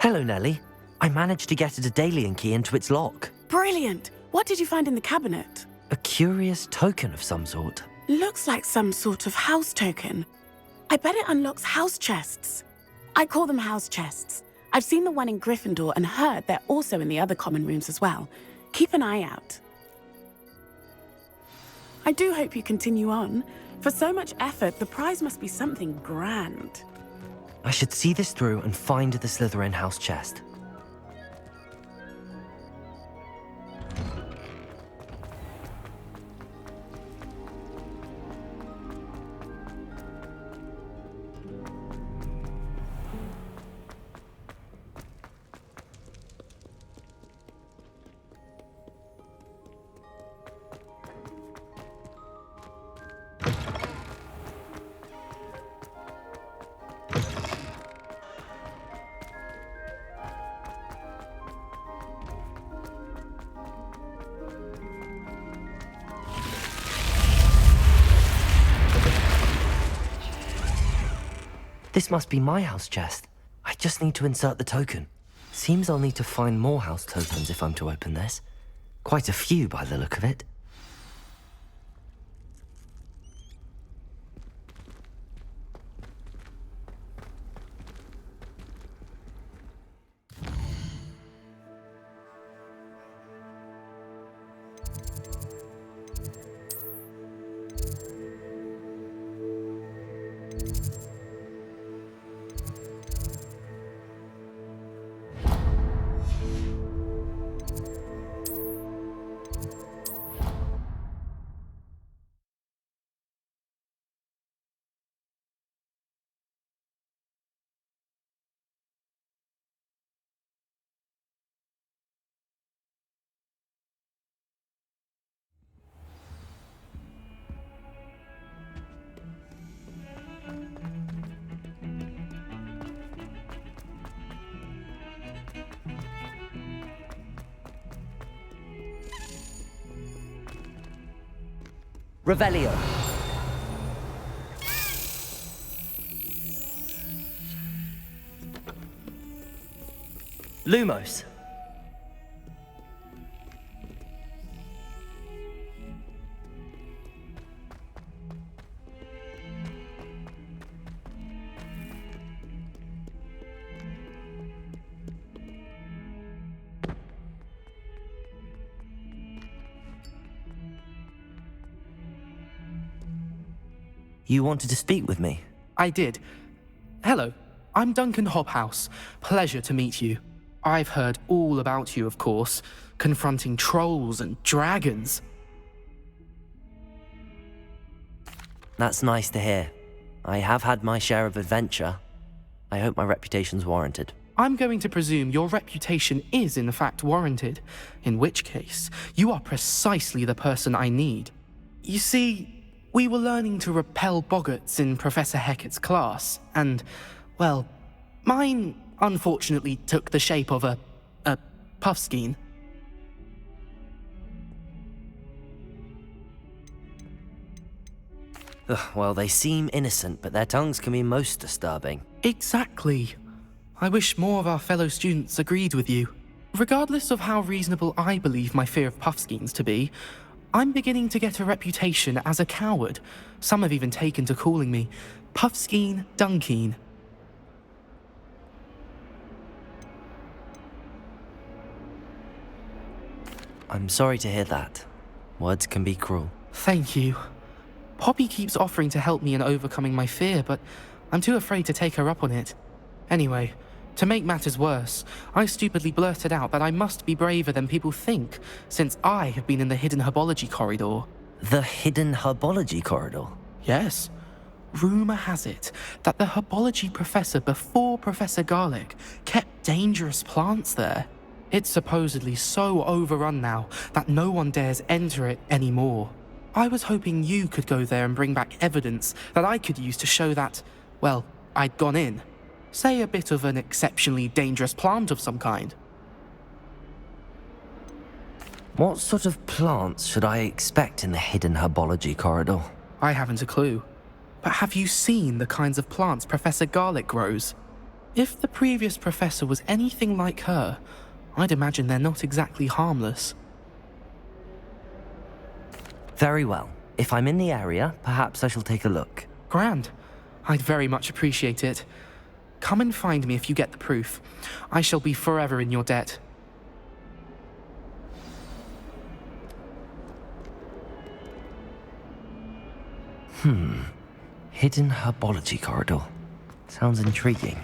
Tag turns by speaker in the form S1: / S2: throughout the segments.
S1: Hello, Nellie. I managed to get a Daedalian key into its lock.
S2: Brilliant! What did you find in the cabinet?
S1: A curious token of some sort.
S2: Looks like some sort of house token. I bet it unlocks house chests. I call them house chests. I've seen the one in Gryffindor and heard they're also in the other common rooms as well. Keep an eye out. I do hope you continue on. For so much effort, the prize must be something grand.
S1: I should see this through and find the Slytherin house chest. This must be my house chest. I just need to insert the token. Seems I'll need to find more house tokens if I'm to open this. Quite a few by the look of it. Revelio. Lumos. You wanted to speak with me?
S3: I did. Hello, I'm Duncan Hobhouse. Pleasure to meet you. I've heard all about you, of course, confronting trolls and dragons.
S1: That's nice to hear. I have had my share of adventure. I hope my reputation's warranted.
S3: I'm going to presume your reputation is in fact warranted, in which case, you are precisely the person I need. You see, we were learning to repel boggarts in Professor Hecat's class, and, well, mine unfortunately took the shape of a puffskein.
S1: Well, they seem innocent, but their tongues can be most disturbing.
S3: Exactly. I wish more of our fellow students agreed with you. Regardless of how reasonable I believe my fear of puffskeins to be, I'm beginning to get a reputation as a coward. Some have even taken to calling me Puffskein Dunkeen.
S1: I'm sorry to hear that. Words can be cruel.
S3: Thank you. Poppy keeps offering to help me in overcoming my fear, but I'm too afraid to take her up on it. Anyway, to make matters worse, I stupidly blurted out that I must be braver than people think, since I have been in the hidden herbology corridor.
S1: The hidden herbology corridor?
S3: Yes. Rumour has it that the herbology professor before Professor Garlic kept dangerous plants there. It's supposedly so overrun now that no one dares enter it anymore. I was hoping you could go there and bring back evidence that I could use to show that, well, I'd gone in. Say a bit of an exceptionally dangerous plant of some kind.
S1: What sort of plants should I expect in the hidden herbology corridor?
S3: I haven't a clue. But have you seen the kinds of plants Professor Garlic grows? If the previous professor was anything like her, I'd imagine they're not exactly harmless.
S1: Very well. If I'm in the area, perhaps I shall take a look.
S3: Grand. I'd very much appreciate it. Come and find me if you get the proof. I shall be forever in your debt.
S1: Hidden herbology corridor. Sounds intriguing.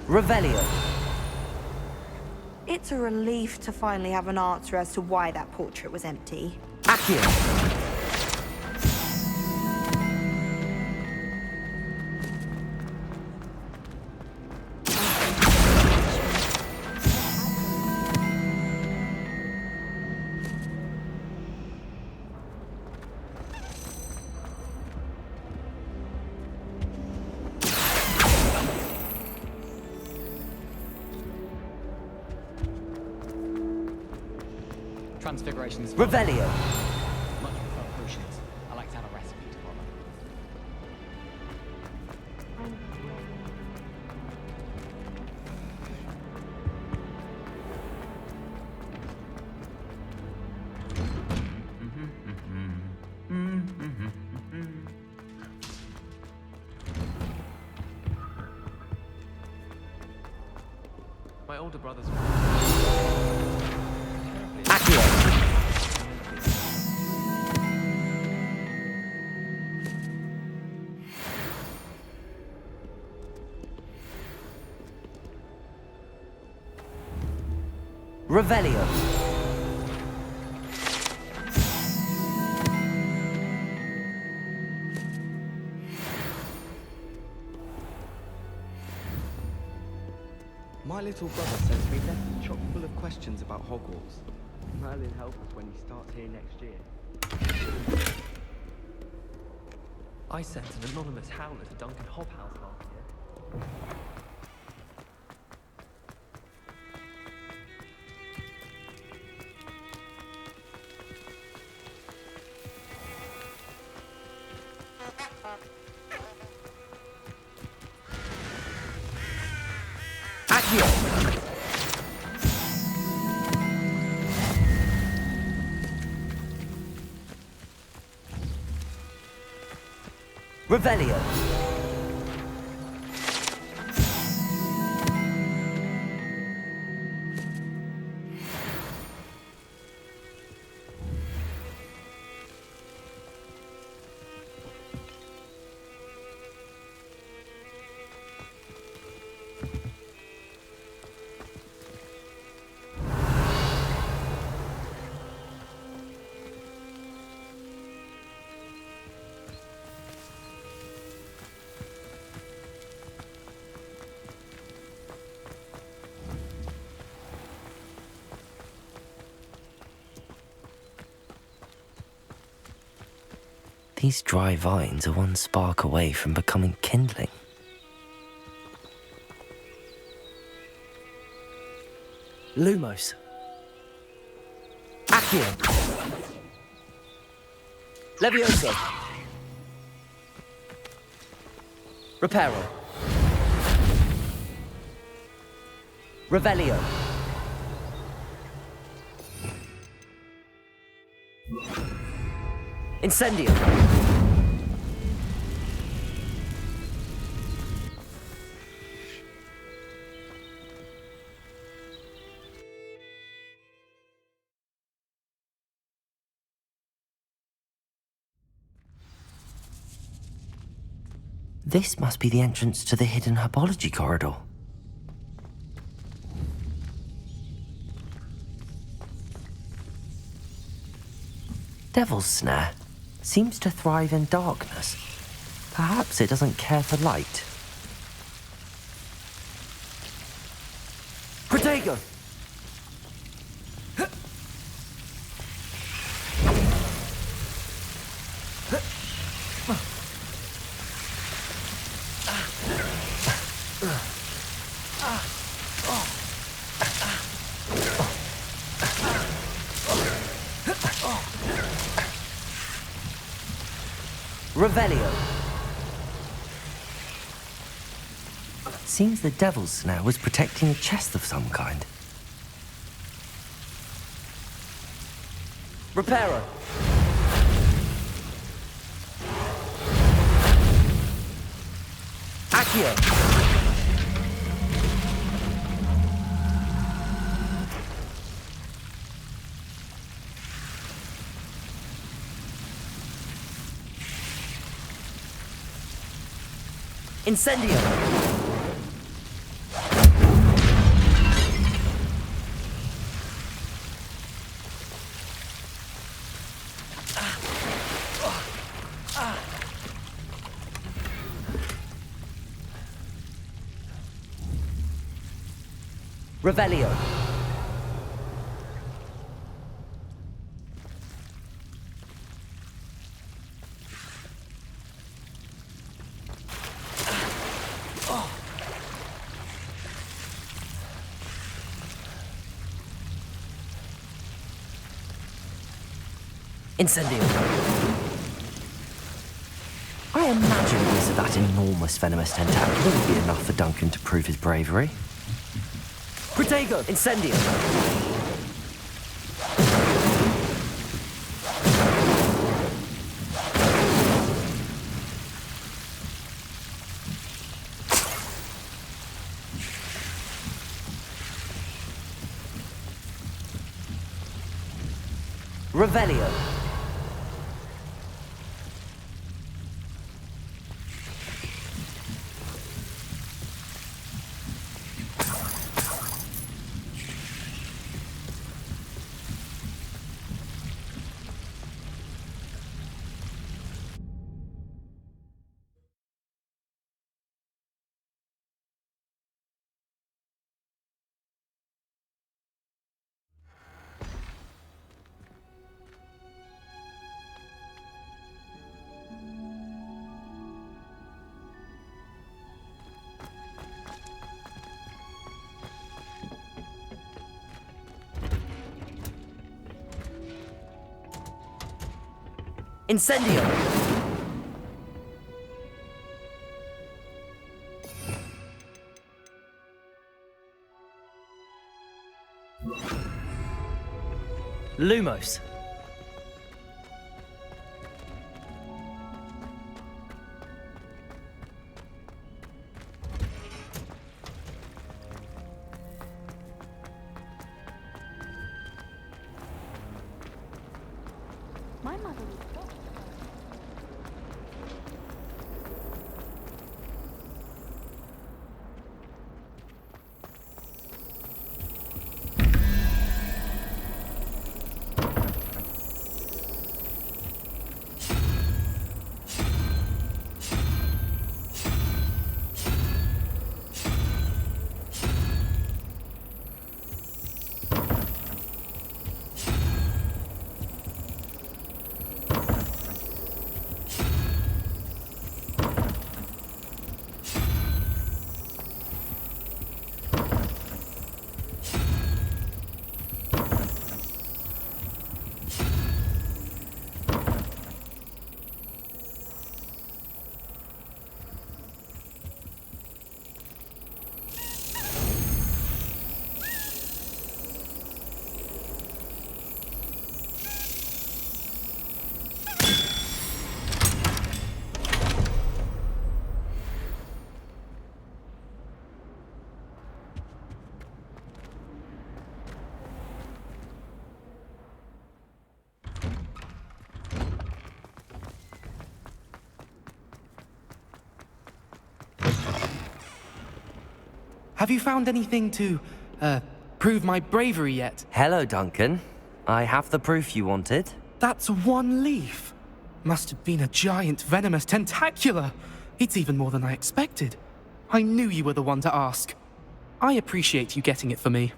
S1: Revelio.
S4: It's a relief to finally have an answer as to why that portrait was empty.
S1: Accio.
S5: Transfigurations.
S1: Revelio.
S5: Much prefer potions. I like to have a recipe to follow.
S6: My older brother's...
S1: Accio. Revelio.
S7: My little brother sends me letters chock full of questions about Hogwarts. Merlin help us when he starts here next year.
S6: I sent an anonymous howler to Duncan Hobhouse last year.
S1: Accio. Revelio. These dry vines are one spark away from becoming kindling. Lumos. Accio. Levioso. Reparo. Revelio. Incendio. This must be the entrance to the hidden herbology corridor. Devil's Snare seems to thrive in darkness. Perhaps it doesn't care for light. Protego! Revelio. Seems the devil's snare was protecting a chest of some kind. Reparo. Accio. Incendio. Revelio. Incendio. I imagine the use of that enormous venomous tentacle would be enough for Duncan to prove his bravery. Protego! Incendio! Revelio. Incendio! Lumos.
S2: My mother was
S3: Have you found anything to, prove my bravery yet?
S1: Hello, Duncan. I have the proof you wanted.
S3: That's one leaf. Must have been a giant venomous tentacula. It's even more than I expected. I knew you were the one to ask. I appreciate you getting it for me.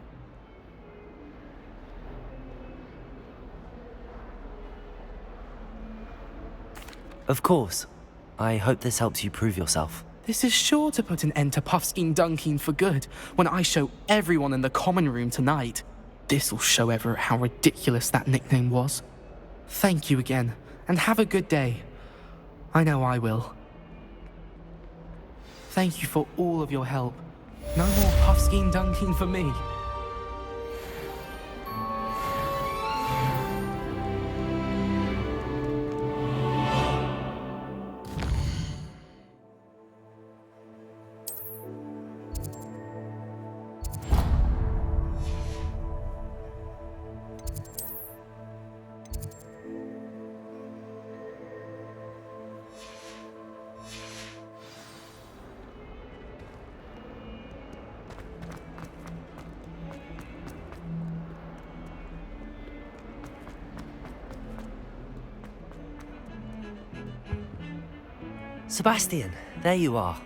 S1: Of course. I hope this helps you prove yourself.
S3: This is sure to put an end to Puffskein Dunkeen for good when I show everyone in the common room tonight. This'll show Everett how ridiculous that nickname was. Thank you again, and have a good day. I know I will. Thank you for all of your help. No more puff-skiing dunking for me.
S1: Sebastian, there you are.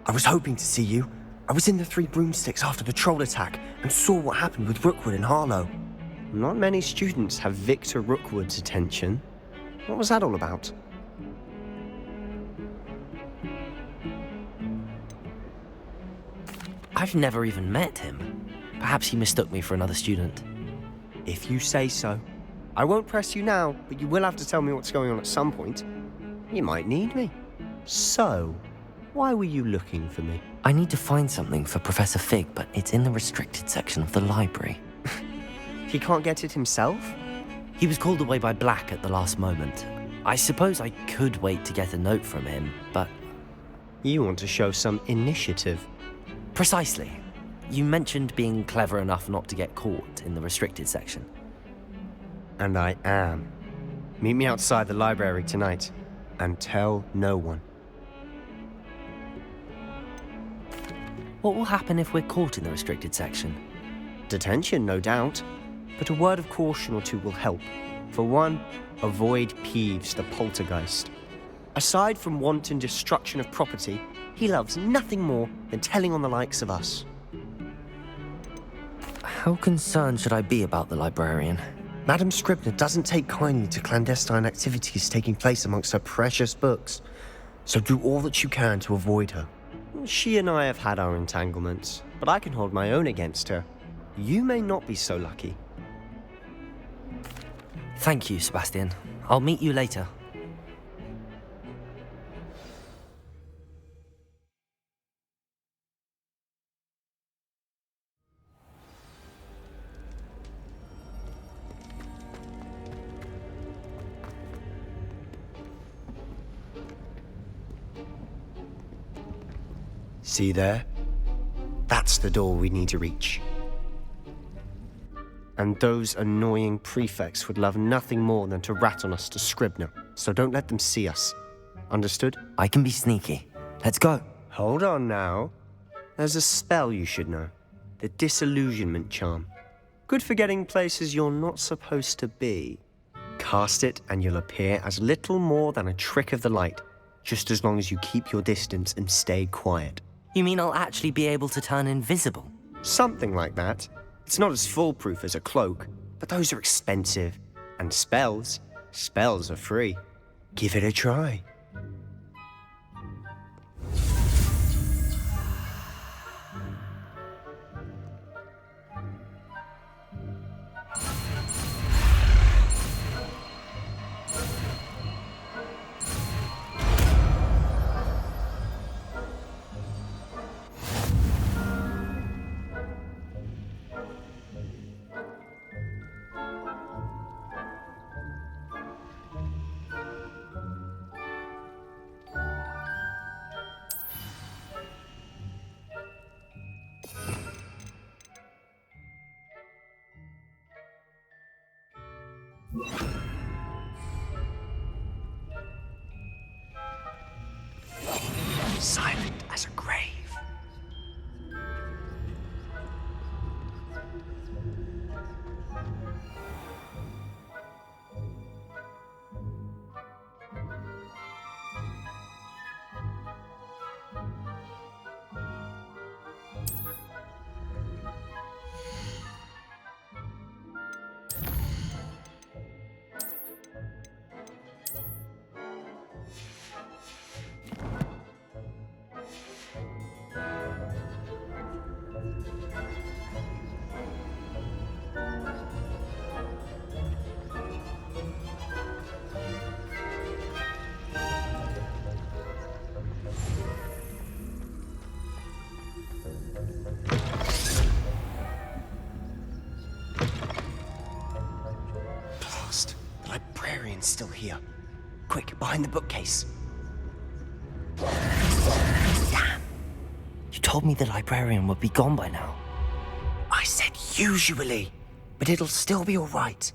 S7: I was hoping to see you. I was in the Three Broomsticks after the troll attack and saw what happened with Rookwood and Harlow. Not many students have Victor Rookwood's attention. What was that all about?
S1: I've never even met him. Perhaps he mistook me for another student.
S7: If you say so. I won't press you now, but you will have to tell me what's going on at some point. You might need me. So, why were you looking for me?
S1: I need to find something for Professor Fig, but it's in the restricted section of the library.
S7: He can't get it himself?
S1: He was called away by Black at the last moment. I suppose I could wait to get a note from him, but...
S7: You want to show some initiative.
S1: Precisely. You mentioned being clever enough not to get caught in the restricted section.
S7: And I am. Meet me outside the library tonight, and tell no one.
S1: What will happen if we're caught in the restricted section?
S7: Detention, no doubt. But a word of caution or two will help. For one, avoid Peeves, the poltergeist. Aside from wanton destruction of property, he loves nothing more than telling on the likes of us.
S1: How concerned should I be about the librarian?
S7: Madam Scribner doesn't take kindly to clandestine activities taking place amongst her precious books. So do all that you can to avoid her. She and I have had our entanglements, but I can hold my own against her. You may not be so lucky.
S1: Thank you, Sebastian. I'll meet you later.
S7: See there? That's the door we need to reach. And those annoying prefects would love nothing more than to rat on us to Scribner, so don't let them see us. Understood?
S1: I can be sneaky. Let's go.
S7: Hold on now. There's a spell you should know. The Disillusionment Charm. Good for getting places you're not supposed to be. Cast it and you'll appear as little more than a trick of the light, just as long as you keep your distance and stay quiet.
S1: You mean I'll actually be able to turn invisible?
S7: Something like that. It's not as foolproof as a cloak, but those are expensive. And spells are free. Give it a try. It's still here. Quick, behind the bookcase.
S1: Damn. You told me the librarian would be gone by now.
S7: I said usually, but it'll still be all right.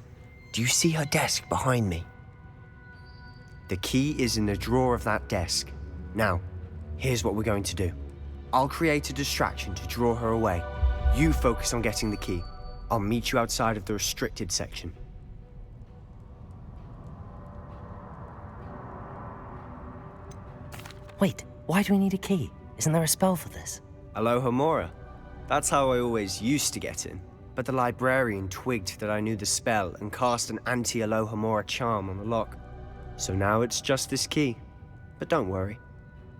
S7: Do you see her desk behind me? The key is in the drawer of that desk. Now, here's what we're going to do. I'll create a distraction to draw her away. You focus on getting the key. I'll meet you outside of the restricted section.
S1: Wait, why do we need a key? Isn't there a spell for this?
S7: Aloha Mora. That's how I always used to get in. But the librarian twigged that I knew the spell and cast an anti-Aloha Mora charm on the lock. So now it's just this key. But don't worry.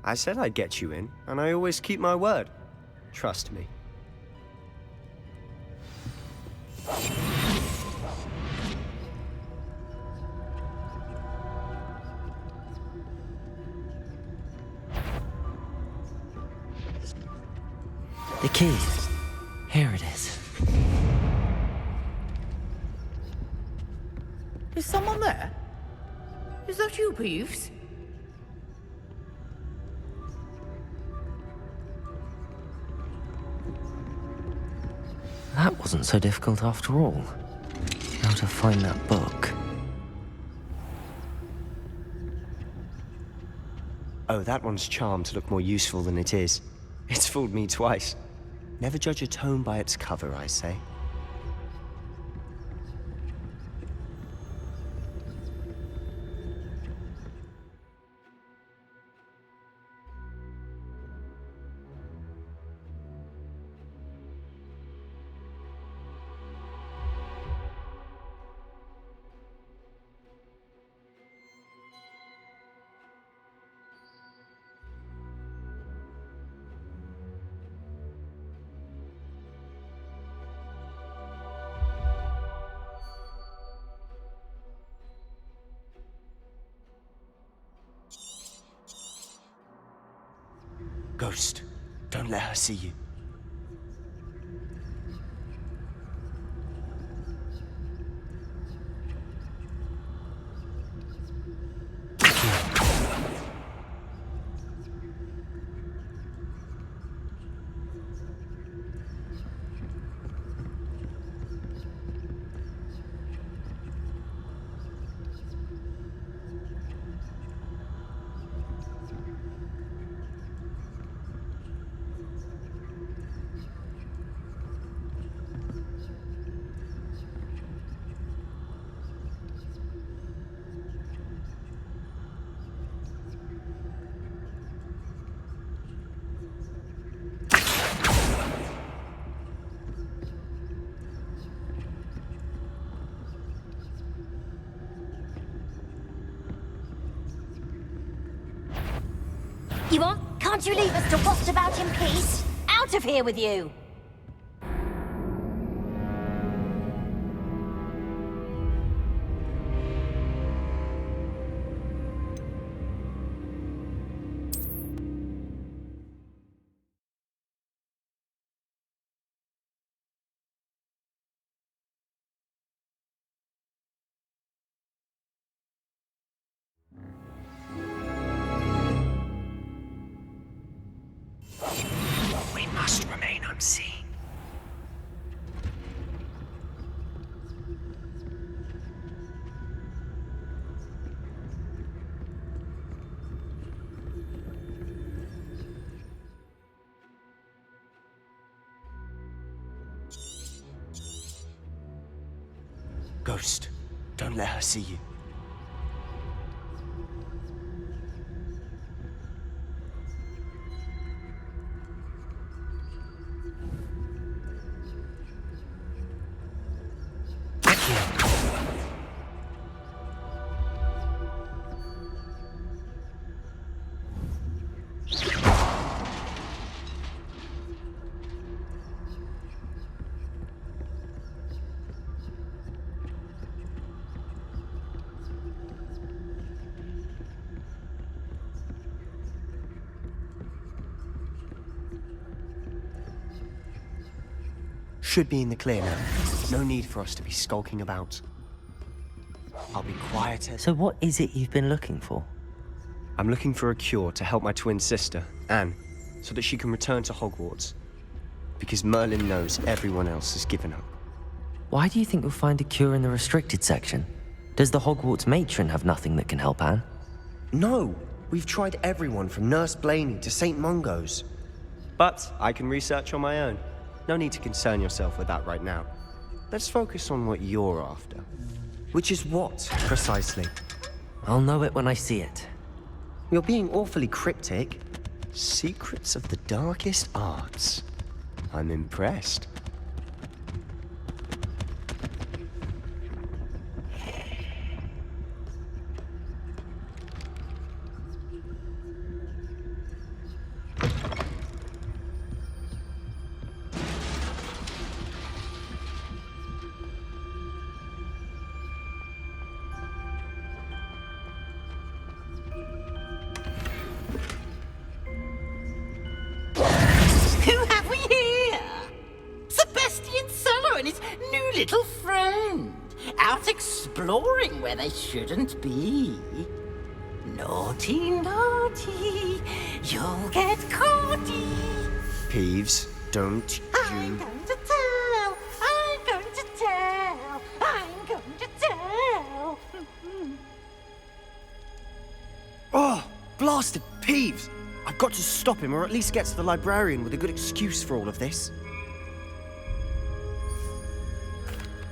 S7: I said I'd get you in, and I always keep my word. Trust me.
S1: The key. Here it is.
S8: Is someone there? Is that you, Peeves?
S1: That wasn't so difficult after all. Now to find that book.
S7: Oh, that one's charmed to look more useful than it is. It's fooled me twice. Never judge a tome by its cover, I say. Ghost, don't let her see you.
S9: Can't you leave us to waft about in peace? Out of here with you!
S7: We must remain unseen. Ghost, don't let her see you. Should be in the clear now. No need for us to be skulking about. I'll be quieter.
S1: So what is it you've been looking for?
S7: I'm looking for a cure to help my twin sister, Anne, so that she can return to Hogwarts. Because Merlin knows everyone else has given up.
S1: Why do you think you'll find a cure in the restricted section? Does the Hogwarts matron have nothing that can help Anne?
S7: No! We've tried everyone from Nurse Blaney to St. Mungo's. But I can research on my own. No need to concern yourself with that right now. Let's focus on what you're after. Which is what, precisely?
S1: I'll know it when I see it.
S7: You're being awfully cryptic. Secrets of the darkest arts. I'm impressed.
S8: Who have we here? Sebastian Suller and his new little friend. Out exploring where they shouldn't be. Naughty, naughty, you'll get caughty.
S7: Peeves, don't
S8: I'm
S7: you...
S8: going to tell, I'm going to tell, I'm going to tell.
S7: Oh, blasted Peeves! I've got to stop him, or at least get to the librarian with a good excuse for all of this.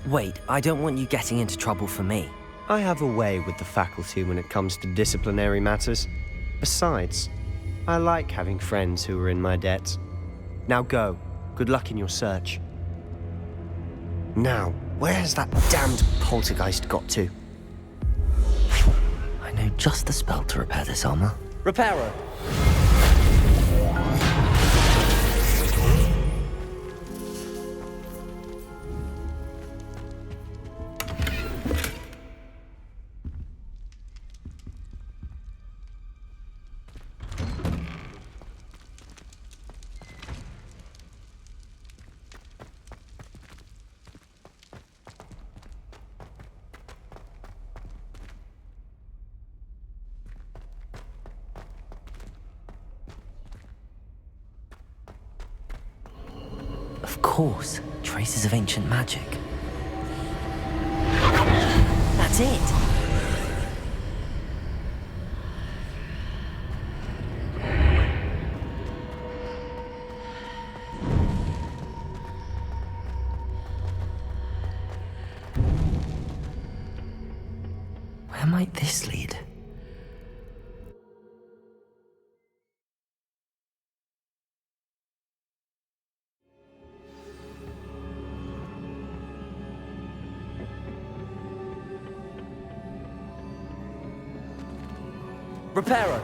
S1: Wait, I don't want you getting into trouble for me.
S7: I have a way with the faculty when it comes to disciplinary matters. Besides, I like having friends who are in my debt. Now go. Good luck in your search. Now, where has that damned poltergeist got to?
S1: I know just the spell to repair this armor.
S6: Reparo!
S1: Of course, traces of ancient magic. That's it! Where might this lead?
S6: Reparo!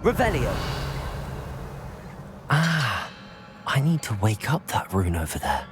S6: Revelio!
S1: Ah, I need to wake up that rune over there.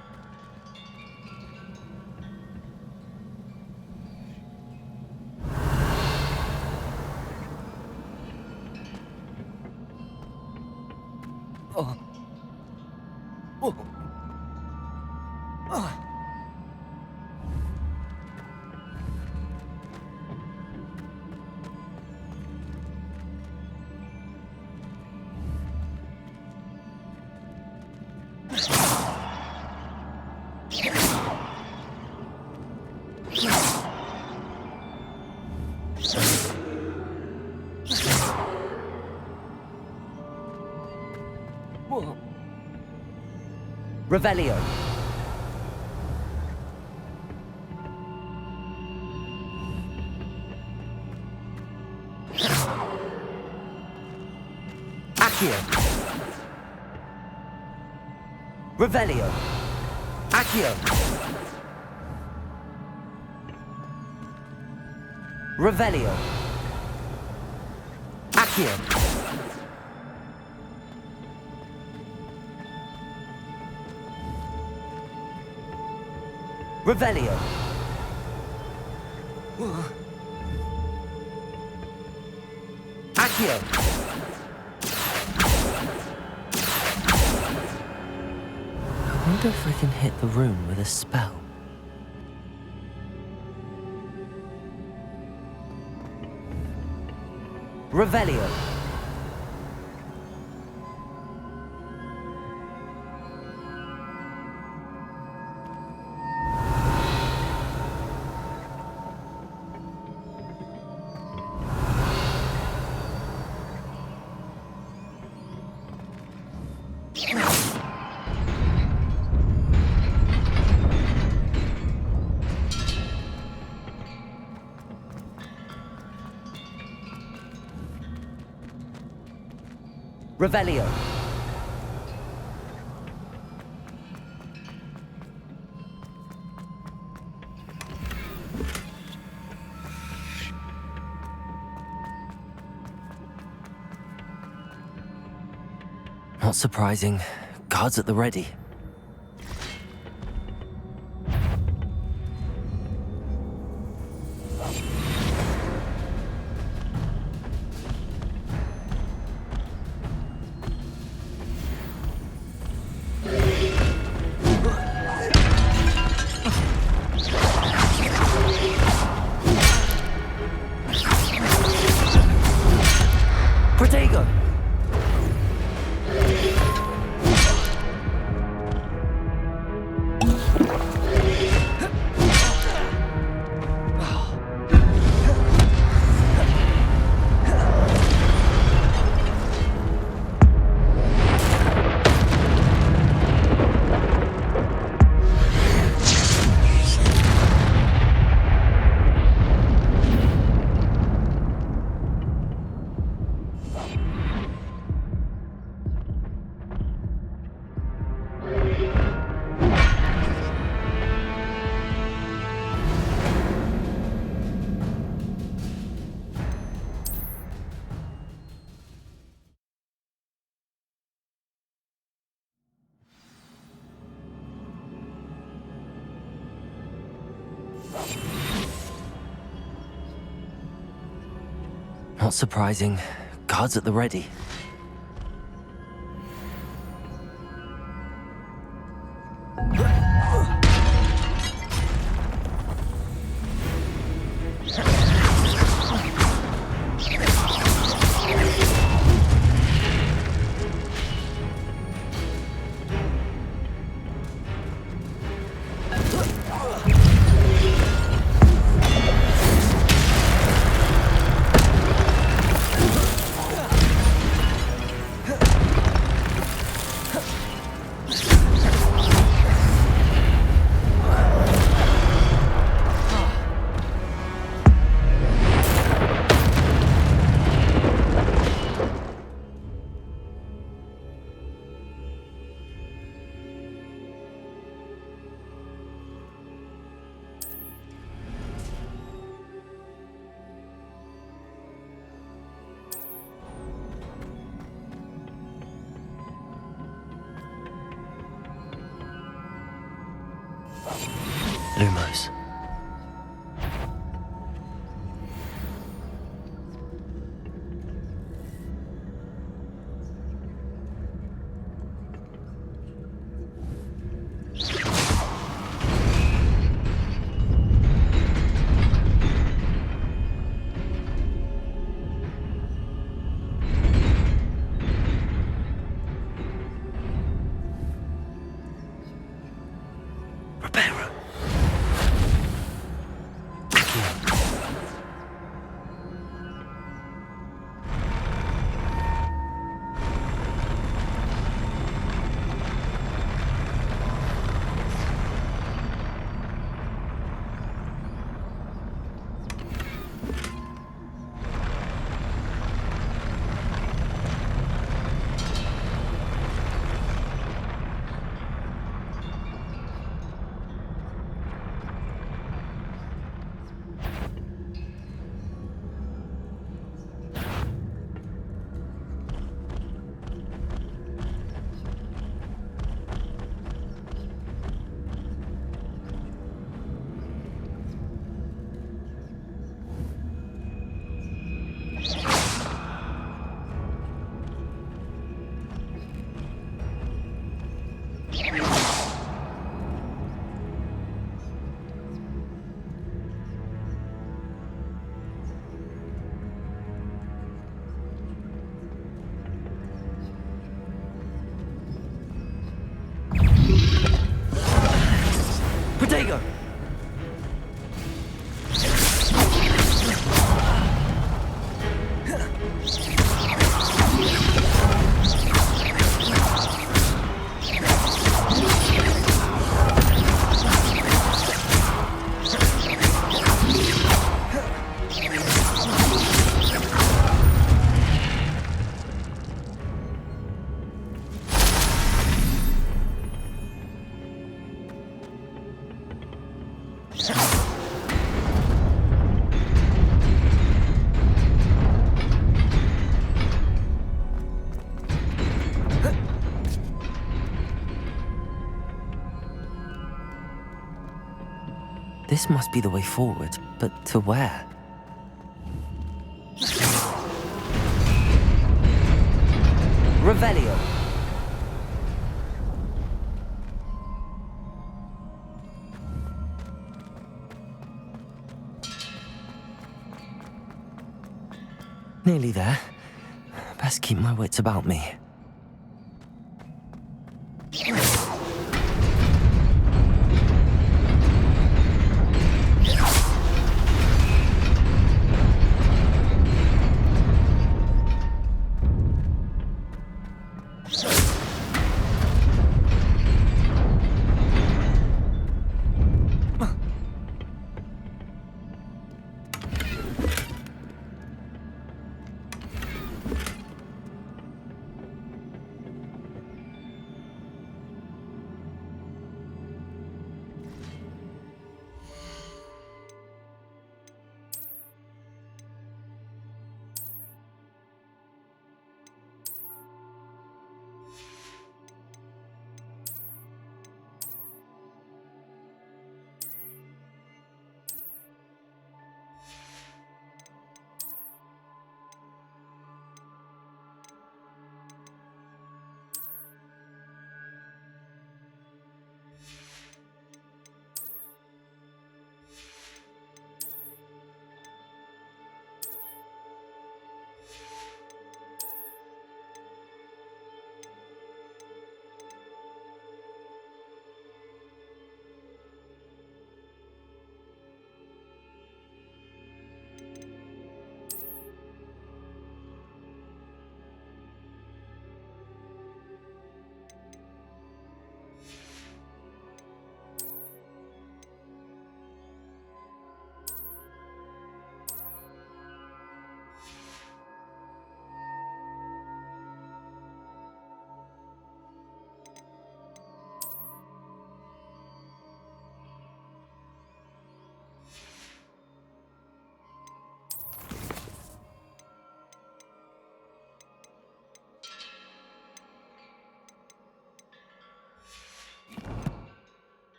S6: Revelio! Accio! Revelio! Accio! Revelio! Accio!
S1: Revelio. Accio. I wonder if I can hit the room with a spell. Revelio. Revelio. Not surprising. Guards at the ready. Protego! Not surprising. Guards at the ready. Lumos. Reparo. This must be the way forward, but to where? Revelio. Nearly there. Best keep my wits about me.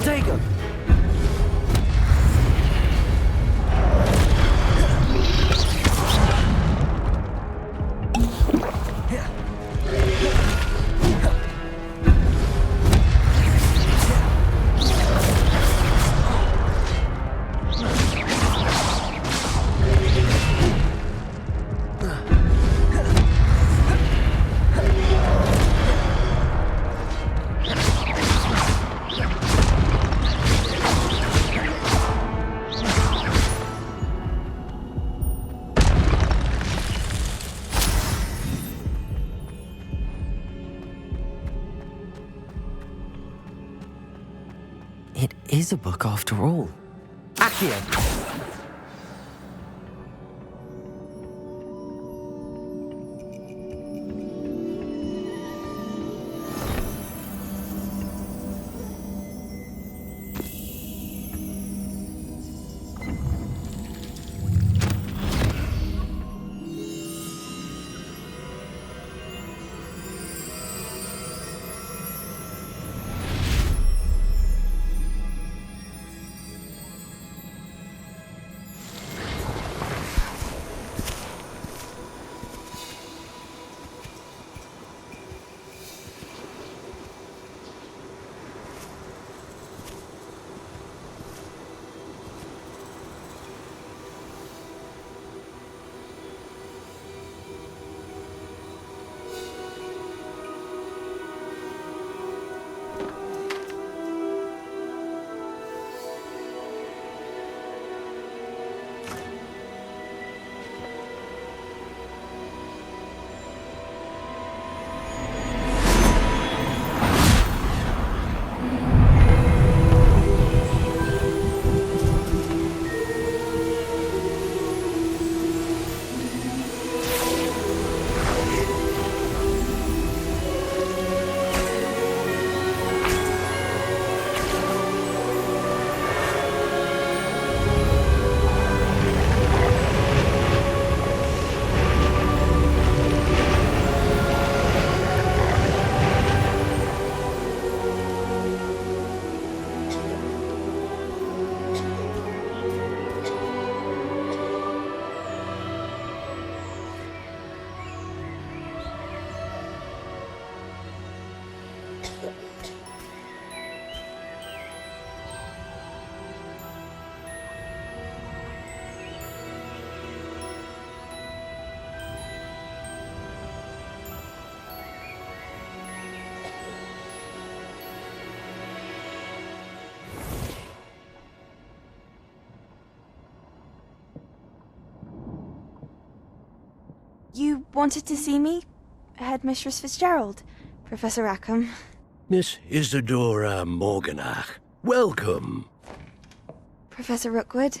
S1: Protego! It is a book after all. Accio!
S4: You wanted to see me? Headmistress Fitzgerald? Professor Rackham?
S10: Miss Isadora Morganach, welcome.
S4: Professor Rookwood?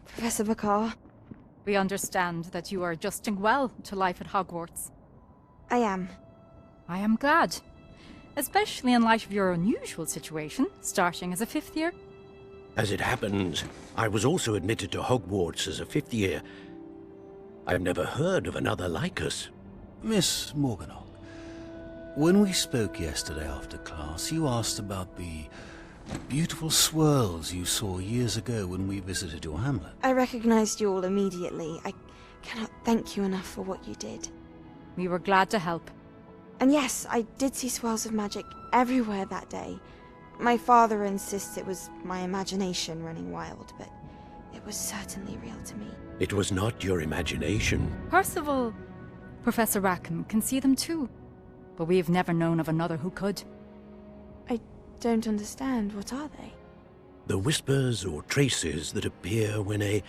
S4: Professor Bakar?
S11: We understand that you are adjusting well to life at Hogwarts.
S4: I am.
S11: I am glad. Especially in light of your unusual situation, starting as a 5th year.
S10: As it happens, I was also admitted to Hogwarts as a 5th year. I've never heard of another like us.
S12: Miss Morganach, when we spoke yesterday after class, you asked about the beautiful swirls you saw years ago when we visited your hamlet.
S4: I recognized you all immediately. I cannot thank you enough for what you did.
S11: We were glad to help.
S4: And yes, I did see swirls of magic everywhere that day. My father insists it was my imagination running wild, but it was certainly real to me.
S10: It was not your imagination.
S11: Percival, Professor Rackham can see them too. But we've never known of another who could.
S4: I don't understand. What are they?
S10: The whispers or traces that appear when a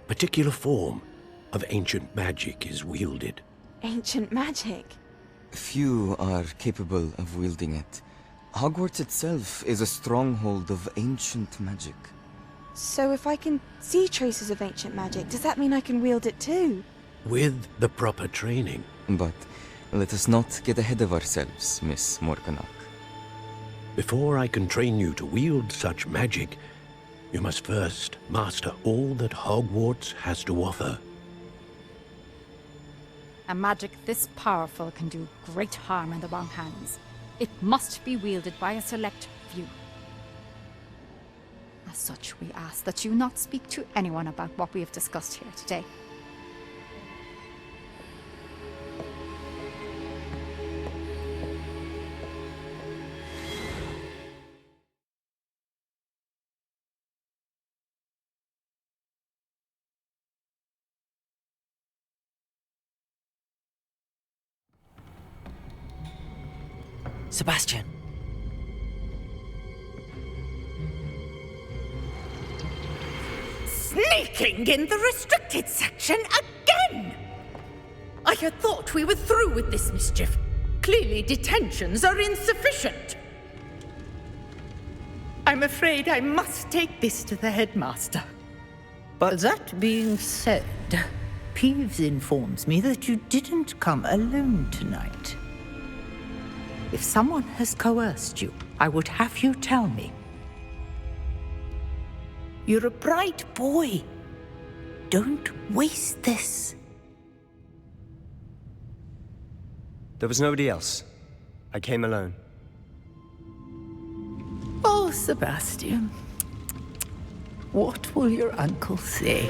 S10: particular form of ancient magic is wielded.
S4: Ancient magic?
S13: Few are capable of wielding it. Hogwarts itself is a stronghold of ancient magic.
S4: So if I can see traces of ancient magic, does that mean I can wield it too?
S10: With the proper training.
S13: But let us not get ahead of ourselves, Miss Morganach.
S10: Before I can train you to wield such magic, you must first master all that Hogwarts has to offer.
S11: A magic this powerful can do great harm in the wrong hands. It must be wielded by a select few. As such, we ask that you not speak to anyone about what we have discussed here today.
S1: Sebastian.
S14: Sneaking in the restricted section again! I had thought we were through with this mischief. Clearly detentions are insufficient. I'm afraid I must take this to the headmaster.
S15: But that being said, Peeves informs me that you didn't come alone tonight. If someone has coerced you, I would have you tell me. You're a bright boy. Don't waste this.
S7: There was nobody else. I came alone.
S15: Oh, Sebastian. What will your uncle say?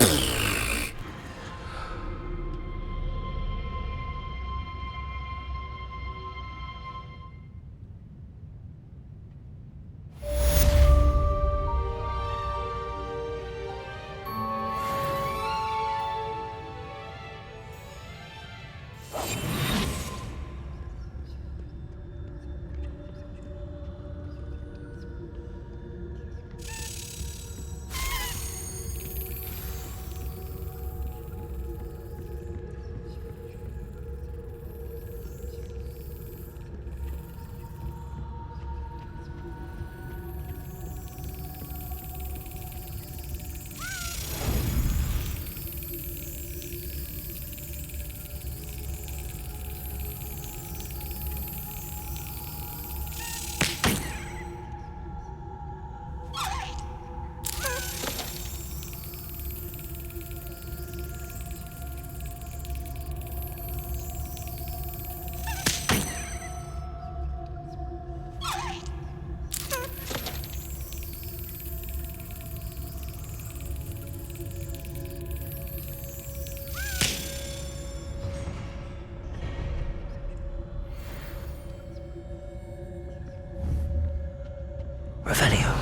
S1: Revelio.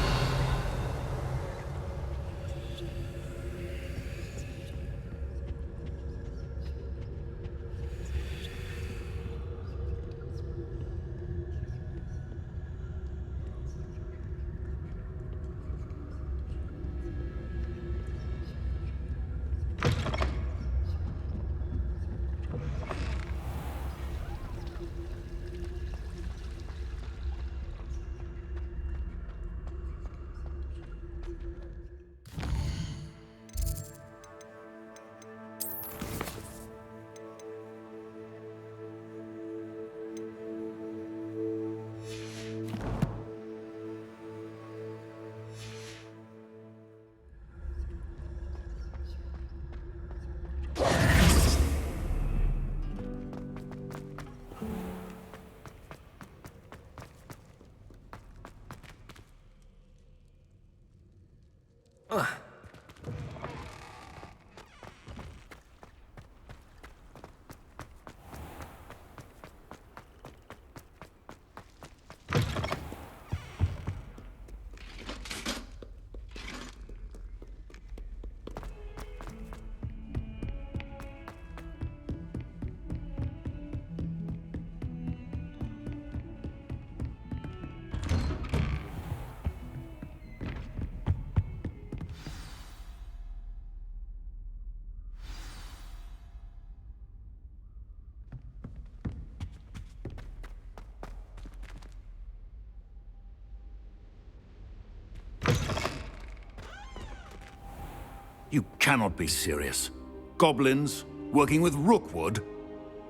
S12: You cannot be serious. Goblins working with Rookwood?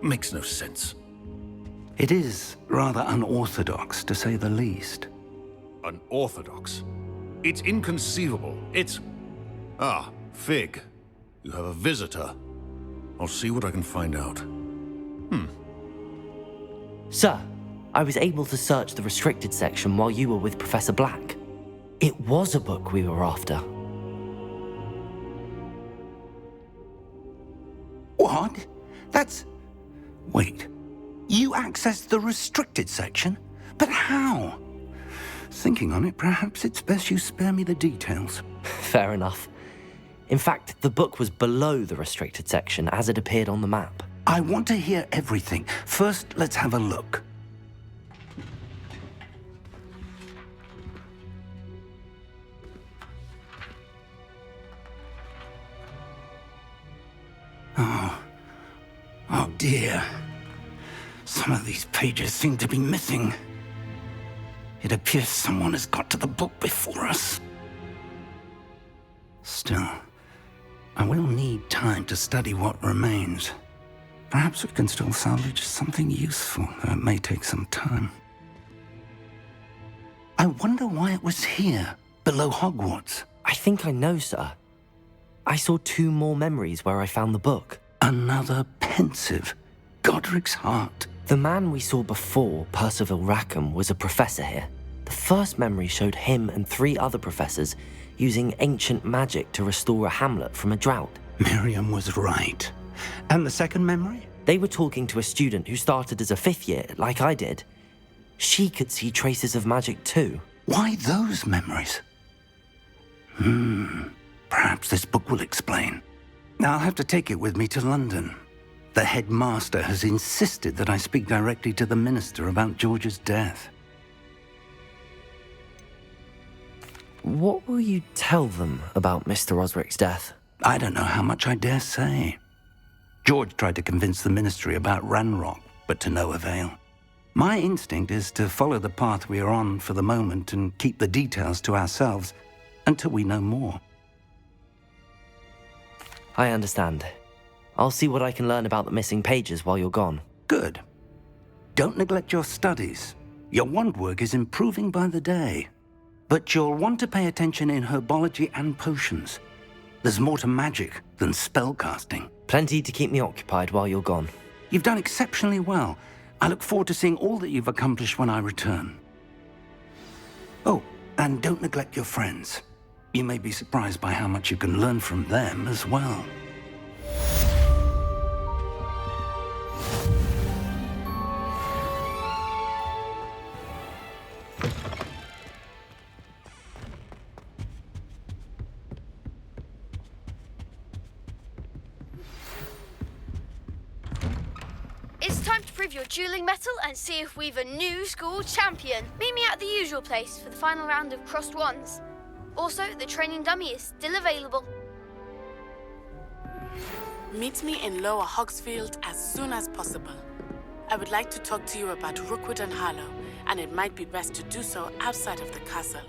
S12: Makes no sense.
S16: It is rather unorthodox, to say the least.
S12: Unorthodox? It's inconceivable. It's... Ah, Fig. You have a visitor. I'll see what I can find out.
S1: Sir, I was able to search the restricted section while you were with Professor Black. It was a book we were after.
S16: What? That's... Wait. You accessed the restricted section? But how? Thinking on it, perhaps it's best you spare me the details.
S1: Fair enough. In fact, the book was below the restricted section as it appeared on the map.
S16: I want to hear everything. First, let's have a look. Oh dear. Some of these pages seem to be missing. It appears someone has got to the book before us. Still, I will need time to study what remains. Perhaps we can still salvage something useful, though it may take some time. I wonder why it was here, below Hogwarts.
S1: I think I know, sir. I saw 2 more memories where I found the book.
S16: Another pensive. Godric's heart.
S1: The man we saw before, Percival Rackham, was a professor here. The first memory showed him and 3 other professors using ancient magic to restore a hamlet from a drought.
S16: Miriam was right. And the second memory?
S1: They were talking to a student who started as a 5th year, like I did. She could see traces of magic too.
S16: Why those memories? Perhaps this book will explain. I'll have to take it with me to London. The headmaster has insisted that I speak directly to the minister about George's death.
S1: What will you tell them about Mr. Osric's death?
S16: I don't know how much I dare say. George tried to convince the ministry about Ranrock, but to no avail. My instinct is to follow the path we are on for the moment and keep the details to ourselves until we know more.
S1: I understand. I'll see what I can learn about the missing pages while you're gone.
S16: Good. Don't neglect your studies. Your wand work is improving by the day. But you'll want to pay attention in herbology and potions. There's more to magic than spellcasting.
S1: Plenty to keep me occupied while you're gone.
S16: You've done exceptionally well. I look forward to seeing all that you've accomplished when I return. Oh, and don't neglect your friends. You may be surprised by how much you can learn from them as well.
S17: It's time to prove your dueling mettle and see if we've a new school champion. Meet me at the usual place for the final round of crossed wands. Also, the training dummy is still available.
S2: Meet me in Lower Hogsfield as soon as possible. I would like to talk to you about Rookwood and Harlow, and it might be best to do so outside of the castle.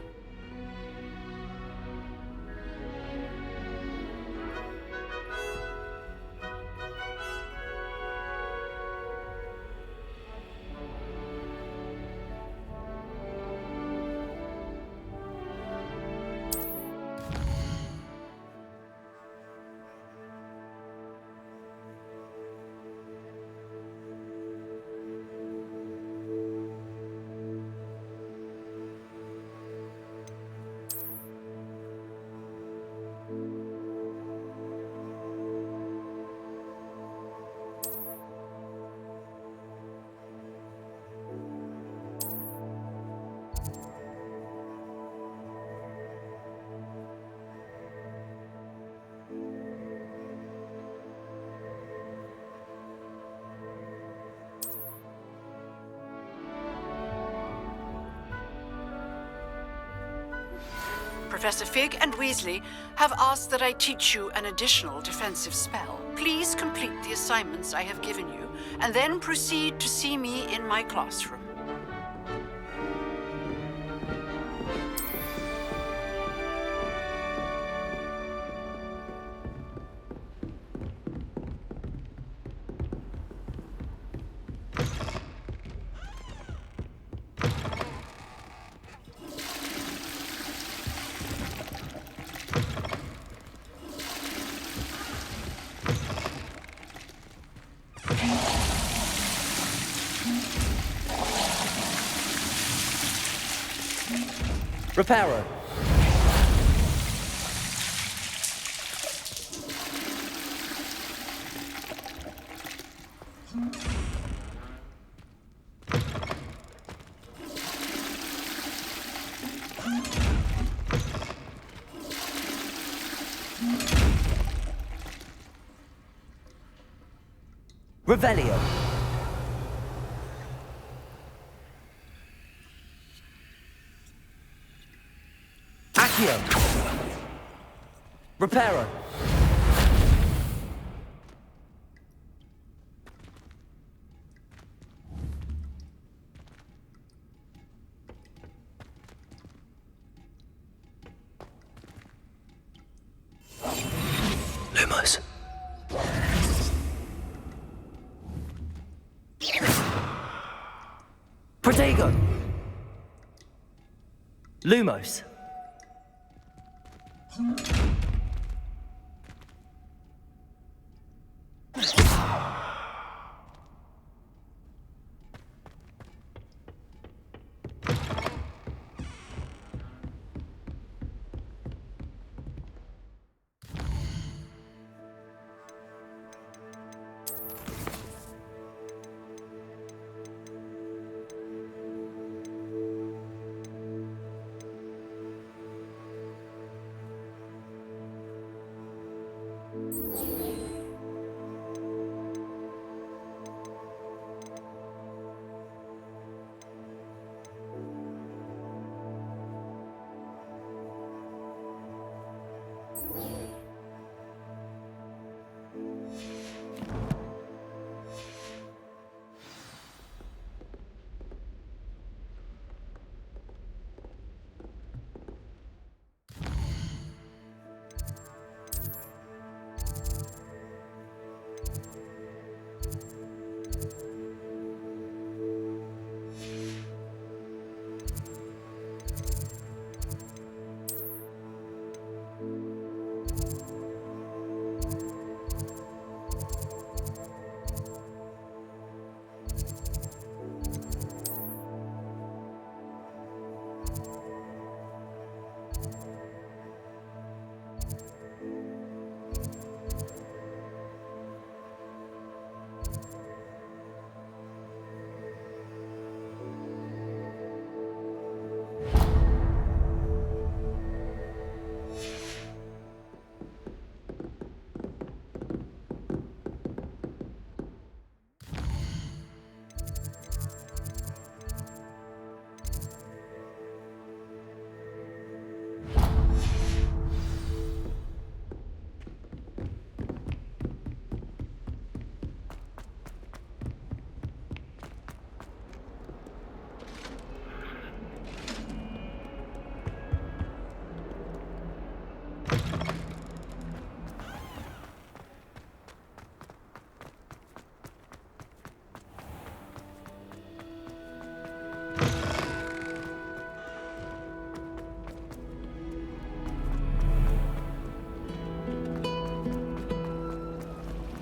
S18: Professor Fig and Weasley have asked that I teach you an additional defensive spell. Please complete the assignments I have given you, and then proceed to see me in my classroom.
S1: Reparo, Revelio. Accio. Reparo. Lumos. Protego. Lumos.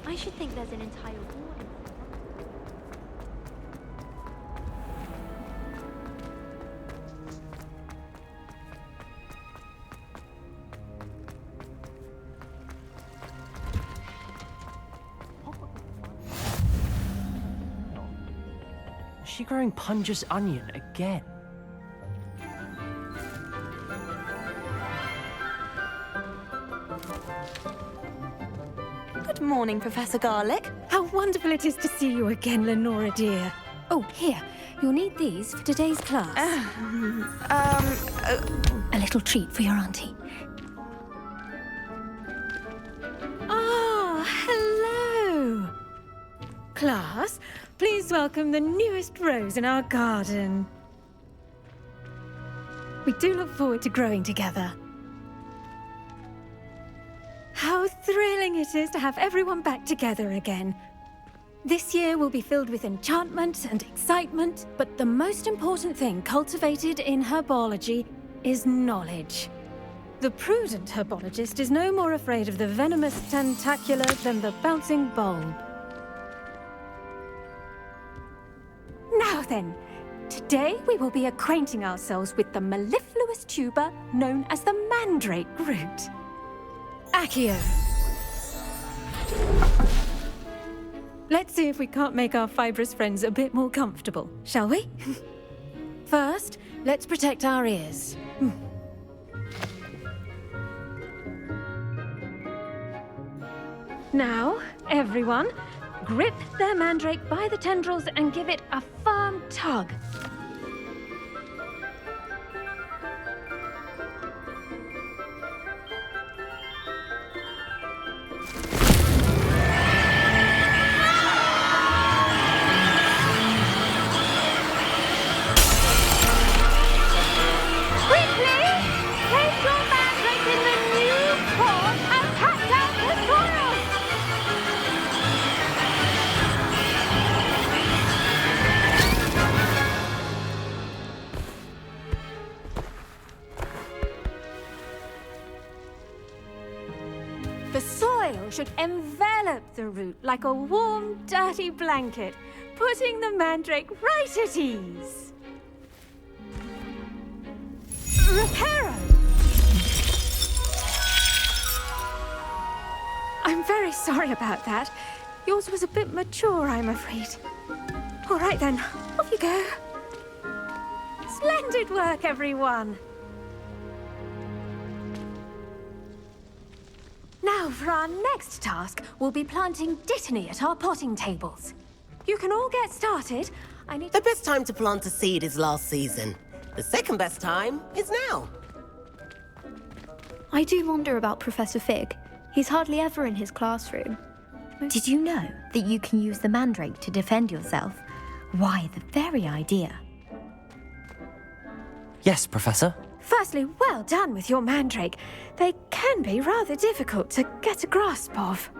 S9: I should think there's an entire war in
S6: Is she growing Punja's onion again?
S19: Good morning, Professor Garlic.
S20: How wonderful it is to see you again, Lenora dear. Oh, here. You'll need these for today's class. A little treat for your auntie. Ah, hello. Class, please welcome the newest rose in our garden. We do look forward to growing together. How thrilling it is to have everyone back together again. This year will be filled with enchantment and excitement, but the most important thing cultivated in herbology is knowledge. The prudent herbologist is no more afraid of the venomous tentacula than the bouncing bulb. Now then, today we will be acquainting ourselves with the mellifluous tuber known as the mandrake root. Accio. Let's see if we can't make our fibrous friends a bit more comfortable, shall we? First, let's protect our ears. Now, everyone, grip their mandrake by the tendrils and give it a firm tug. The soil should envelop the root like a warm, dirty blanket, putting the mandrake right at ease. Reparo! I'm very sorry about that. Yours was a bit mature, I'm afraid. All right then, off you go. Splendid work, everyone. Now, for our next task, we'll be planting dittany at our potting tables. You can all get started.
S21: The best time to plant a seed is last season. The second best time is now.
S22: I do wonder about Professor Fig. He's hardly ever in his classroom.
S9: Did you know that you can use the mandrake to defend yourself? Why, the very idea.
S1: Yes, Professor.
S20: Firstly, well done with your mandrake. They can be rather difficult to get a grasp of.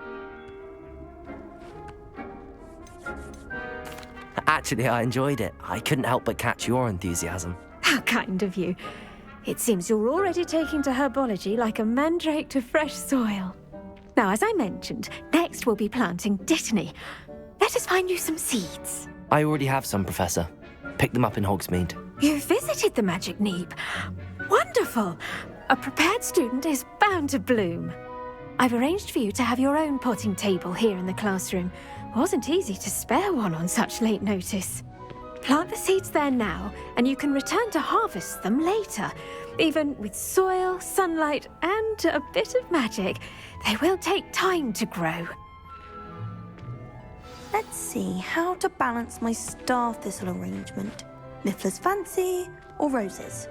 S1: Actually, I enjoyed it. I couldn't help but catch your enthusiasm.
S20: How kind of you. It seems you're already taking to herbology like a mandrake to fresh soil. Now, as I mentioned, next we'll be planting dittany. Let us find you some seeds.
S1: I already have some, Professor. Picked them up in Hogsmeade.
S20: You visited the Magic Neep. Wonderful! A prepared student is bound to bloom. I've arranged for you to have your own potting table here in the classroom. Wasn't easy to spare one on such late notice. Plant the seeds there now, and you can return to harvest them later. Even with soil, sunlight, and a bit of magic, they will take time to grow.
S19: Let's see how to balance my star thistle arrangement. Miffler's Fancy or roses?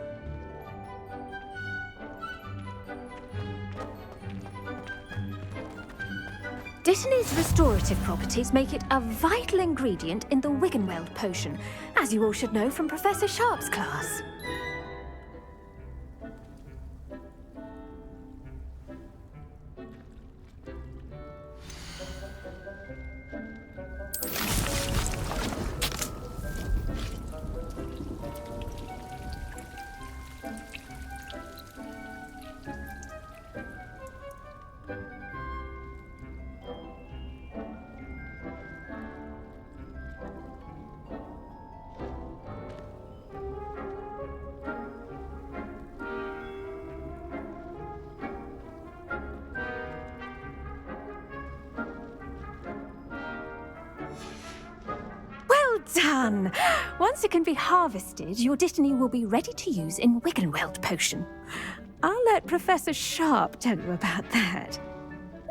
S20: Dittany's restorative properties make it a vital ingredient in the Wiggenweld potion, as you all should know from Professor Sharp's class. Done! Once it can be harvested, your dittany will be ready to use in Wiggenweld potion. I'll let Professor Sharp tell you about that.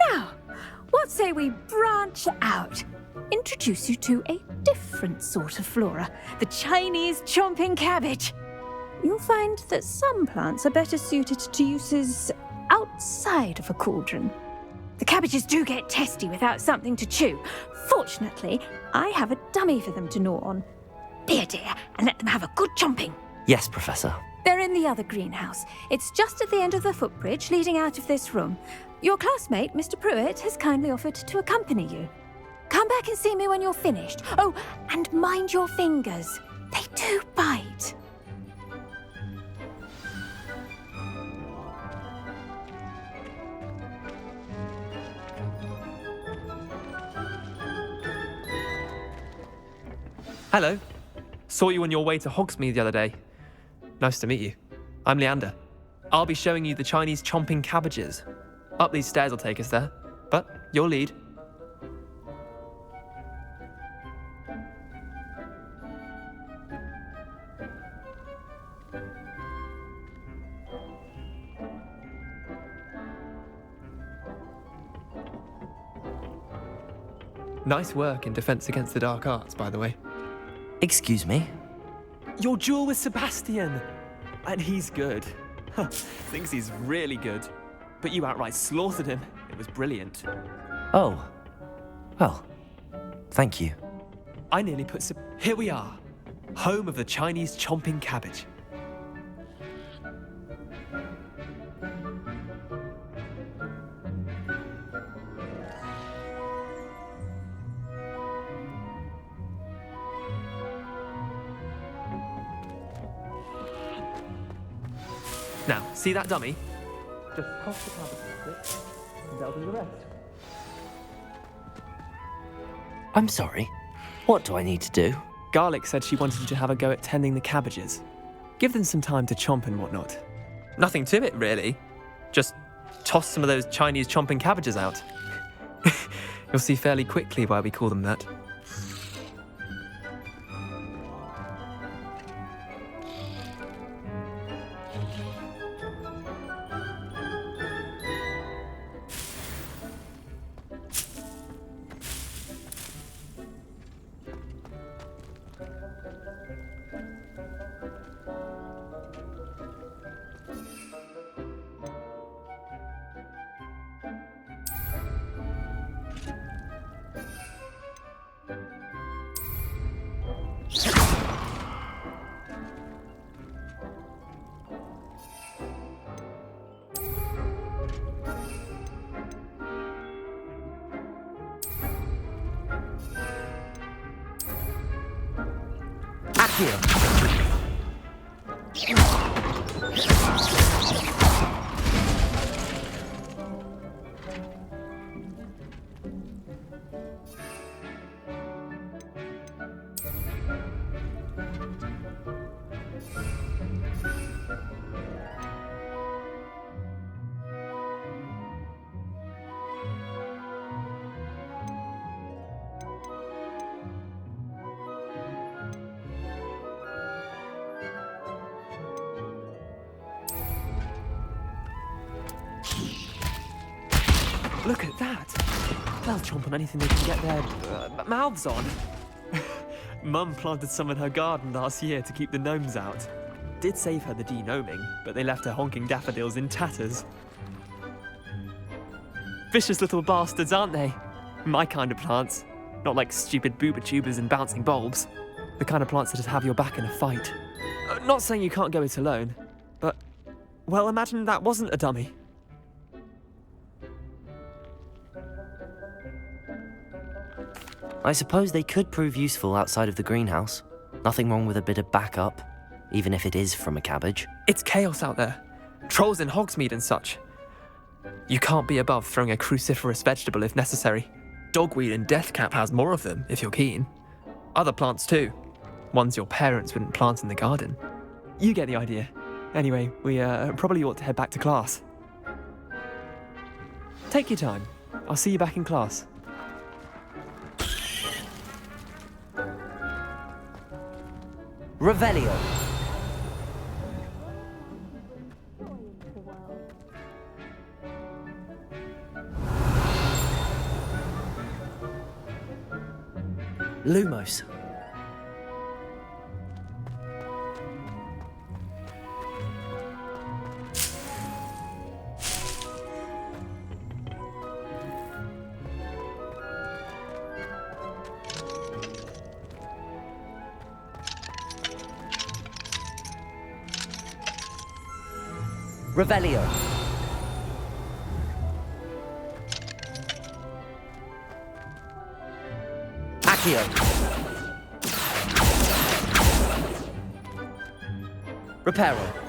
S20: Now, what say we branch out? Introduce you to a different sort of flora, the Chinese chomping cabbage. You'll find that some plants are better suited to uses outside of a cauldron. The cabbages do get testy without something to chew. Fortunately, I have a dummy for them to gnaw on. Be a dear and let them have a good chomping.
S1: Yes, Professor.
S20: They're in the other greenhouse. It's just at the end of the footbridge leading out of this room. Your classmate, Mr. Pruitt, has kindly offered to accompany you. Come back and see me when you're finished. Oh, and mind your fingers. They do bite.
S6: Hello. Saw you on your way to Hogsmeade the other day. Nice to meet you. I'm Leander. I'll be showing you the Chinese chomping cabbages. Up these stairs will take us there, but your lead. Nice work in Defense Against the Dark Arts, by the way.
S1: Excuse me?
S6: Your duel with Sebastian! And he's good. Thinks he's really good. But you outright slaughtered him. It was brilliant.
S1: Oh. Well, thank you.
S6: I nearly put Here we are. Home of the Chinese chomping cabbage. Now, see that dummy? Just toss the cabbage at it, and that'll do the rest.
S1: I'm sorry. What do I need to do?
S6: Garlic said she wanted you to have a go at tending the cabbages. Give them some time to chomp and whatnot. Nothing to it, really. Just toss some of those Chinese chomping cabbages out. You'll see fairly quickly why we call them that.
S1: Here.
S6: Look at that! They'll chomp on anything they can get their mouths on. Mum planted some in her garden last year to keep the gnomes out. Did save her the de-gnoming, but they left her honking daffodils in tatters. Vicious little bastards, aren't they? My kind of plants. Not like stupid booba tubers and bouncing bulbs. The kind of plants that'd have your back in a fight. Not saying you can't go it alone, but, well, imagine that wasn't a dummy.
S1: I suppose they could prove useful outside of the greenhouse. Nothing wrong with a bit of backup, even if it is from a cabbage.
S6: It's chaos out there. Trolls in Hogsmeade and such. You can't be above throwing a cruciferous vegetable if necessary. Dogweed and deathcap has more of them, if you're keen. Other plants too. Ones your parents wouldn't plant in the garden. You get the idea. Anyway, we probably ought to head back to class. Take your time. I'll see you back in class.
S1: Revelio. Lumos. Revelio. Accio. Reparo.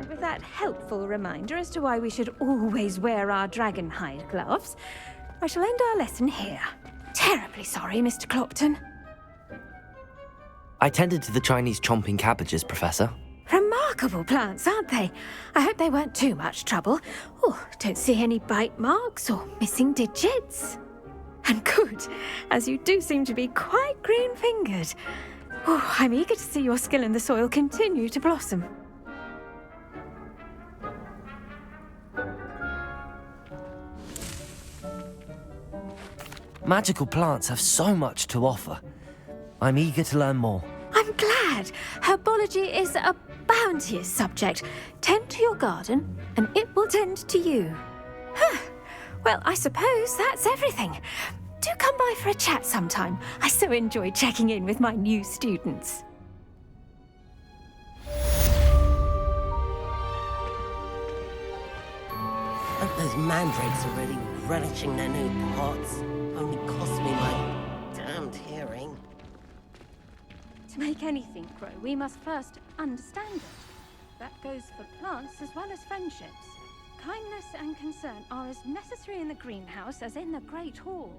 S20: With that helpful reminder as to why we should always wear our dragon hide gloves, I shall end our lesson here. Terribly sorry, Mr. Clopton.
S1: I tended to the Chinese chomping cabbages, Professor.
S20: Remarkable. remarkable plants, aren't they? I hope they weren't too much trouble. Oh, don't see any bite marks or missing digits. And good, as you do seem to be quite green-fingered. Oh, I'm eager to see your skill in the soil continue to blossom.
S1: Magical plants have so much to offer. I'm eager to learn more.
S20: I'm glad. Herbology is a bounteous subject. Tend to your garden, and it will tend to you. Well, I suppose that's everything. Do come by for a chat sometime. I so enjoy checking in with my new students.
S21: Hope those mandrakes are really relishing their new pots. Only cost me my damned hearing.
S20: To make anything grow, we must first understand it. That goes for plants as well as friendships. Kindness and concern are as necessary in the greenhouse as in the Great Hall.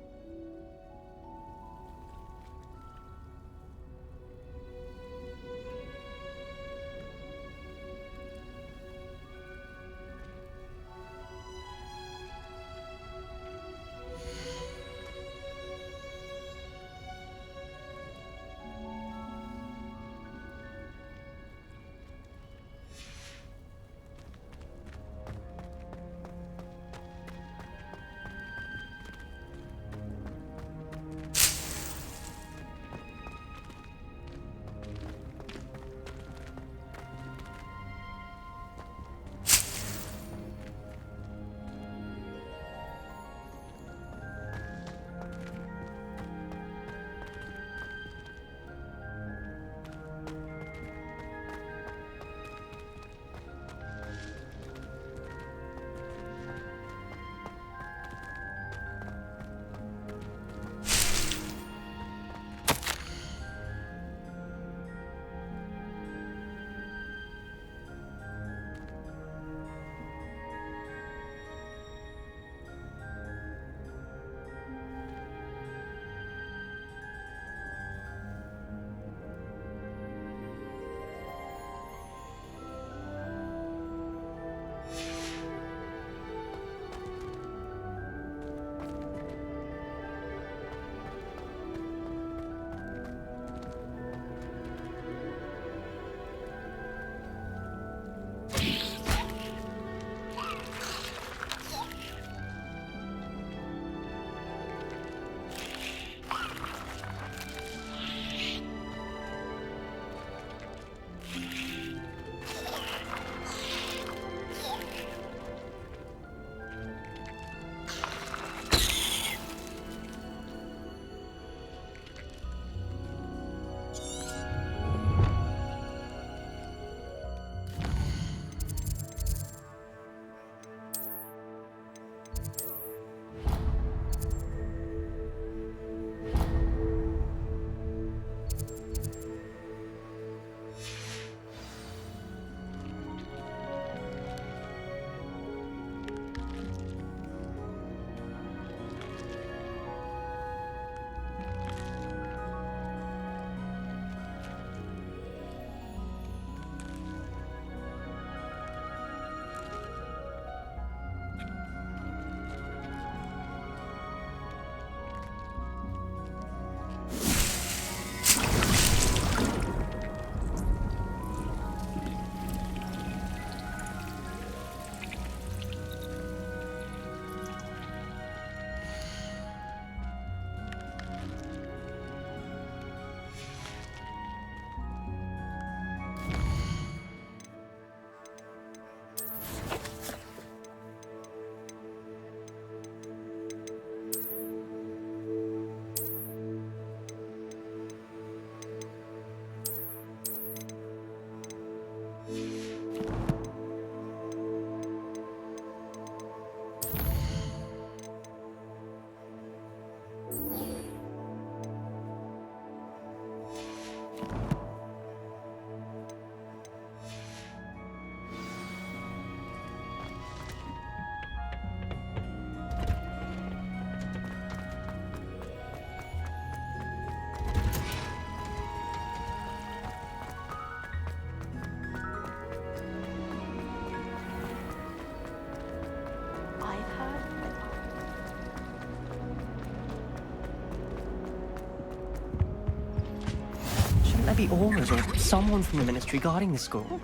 S3: be Aura's or someone from the Ministry guarding the school.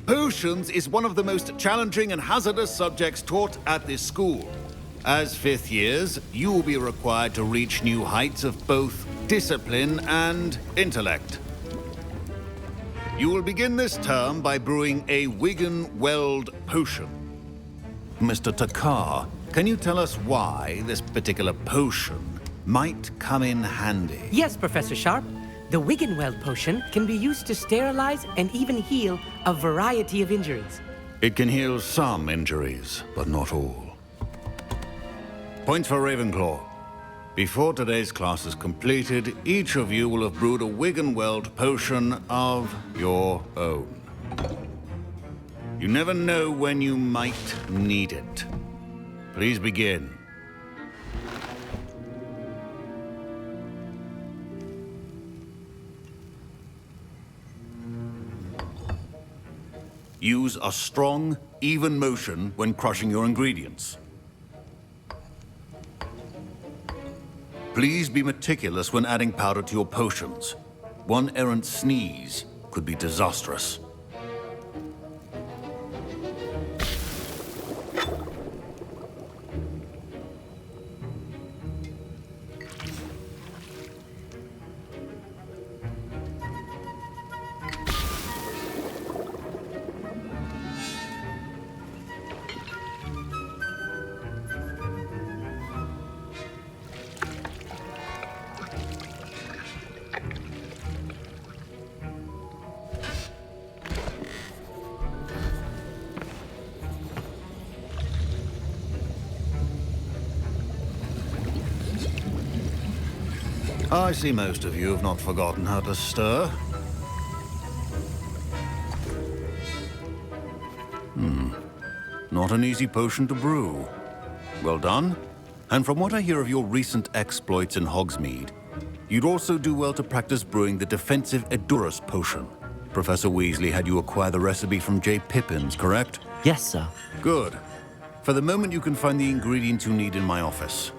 S5: Potions is one of the most challenging and hazardous subjects taught at this school. As fifth years, you will be required to reach new heights of both discipline and intellect. You will begin this term by brewing a Wiggenweld potion. Mr. Takar, can you tell us why this particular potion might come in handy?
S23: Yes, Professor Sharp. The Wiggenweld potion can be used to sterilize and even heal a variety of injuries.
S5: It can heal some injuries, but not all. Points for Ravenclaw. Before today's class is completed, each of you will have brewed a Wiggenweld potion of your own. You never know when you might need it. Please begin. Use a strong, even motion when crushing your ingredients. Please be meticulous when adding powder to your potions. One errant sneeze could be disastrous. I see most of you have not forgotten how to stir. Not an easy potion to brew. Well done. And from what I hear of your recent exploits in Hogsmeade, you'd also do well to practice brewing the defensive Edurus potion. Professor Weasley had you acquire the recipe from J. Pippin's, correct?
S1: Yes, sir.
S5: Good. For the moment, you can find the ingredients you need in my office.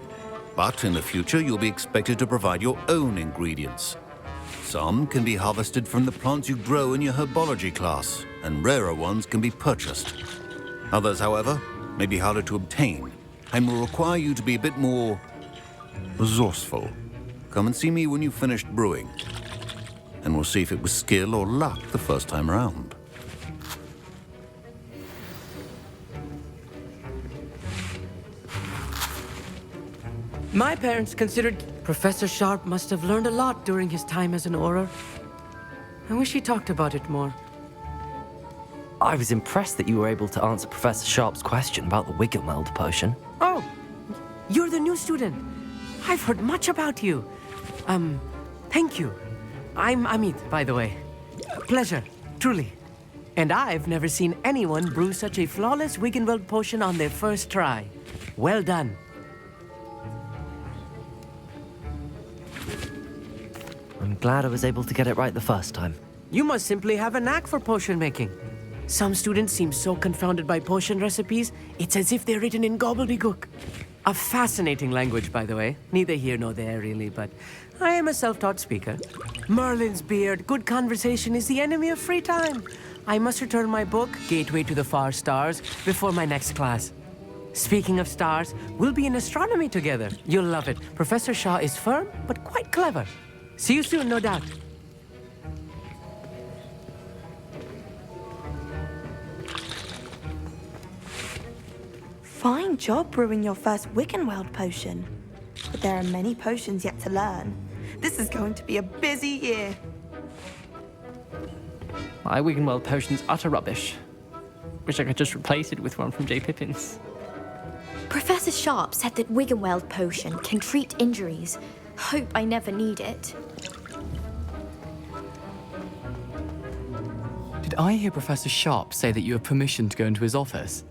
S5: But in the future, you'll be expected to provide your own ingredients. Some can be harvested from the plants you grow in your herbology class, and rarer ones can be purchased. Others, however, may be harder to obtain, and will require you to be a bit more resourceful. Come and see me when you've finished brewing, and we'll see if it was skill or luck the first time around.
S23: My parents considered Professor Sharp must have learned a lot during his time as an Auror. I wish he talked about it more.
S1: I was impressed that you were able to answer Professor Sharp's question about the Wiggenweld potion.
S23: Oh, you're the new student. I've heard much about you. Thank you. I'm Amit, by the way. Pleasure, truly. And I've never seen anyone brew such a flawless Wiggenweld potion on their first try. Well done.
S1: I'm glad I was able to get it right the first time.
S23: You must simply have a knack for potion making. Some students seem so confounded by potion recipes, it's as if they're written in gobbledygook. A fascinating language, by the way. Neither here nor there, really, but I am a self-taught speaker. Merlin's beard, good conversation is the enemy of free time. I must return my book, Gateway to the Far Stars, before my next class. Speaking of stars, we'll be in astronomy together. You'll love it. Professor Shaw is firm, but quite clever. See you soon, no doubt.
S19: Fine job brewing your first Wiggenweld potion. But there are many potions yet to learn. This is going to be a busy year.
S6: My Wiggenweld potion's utter rubbish. Wish I could just replace it with one from J. Pippin's.
S9: Professor Sharp said that Wiggenweld potion can treat injuries. Hope I never need it.
S24: Did I hear Professor Sharp say that you have permission to go into his office?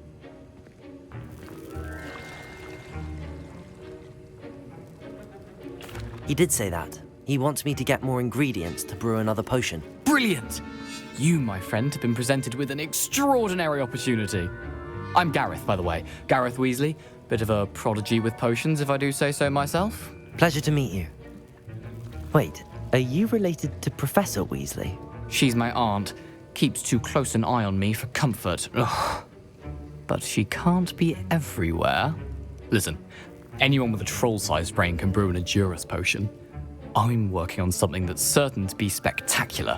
S1: He did say that. He wants me to get more ingredients to brew another potion.
S24: Brilliant! You, my friend, have been presented with an extraordinary opportunity. I'm Gareth, by the way. Gareth Weasley. Bit of a prodigy with potions, if I do say so myself.
S1: Pleasure to meet you. Wait, are you related to Professor Weasley?
S24: She's my aunt. Keeps too close an eye on me for comfort. Ugh. But she can't be everywhere. Listen, anyone with a troll-sized brain can brew an Edurus potion. I'm working on something that's certain to be spectacular.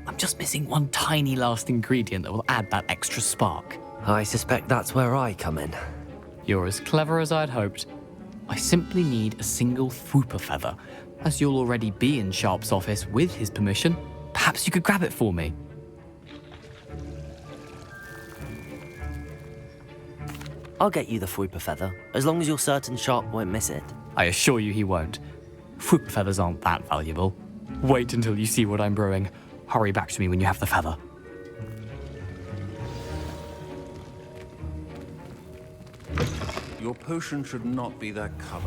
S24: I'm just missing one tiny last ingredient that will add that extra spark.
S1: I suspect that's where I come in.
S24: You're as clever as I'd hoped. I simply need a single Thwooper feather. As you'll already be in Sharp's office with his permission, perhaps you could grab it for me.
S1: I'll get you the Thwooper feather, as long as you're certain Sharp won't miss it.
S24: I assure you he won't. Thwooper feathers aren't that valuable. Wait until you see what I'm brewing. Hurry back to me when you have the feather.
S5: Your potion should not be that color.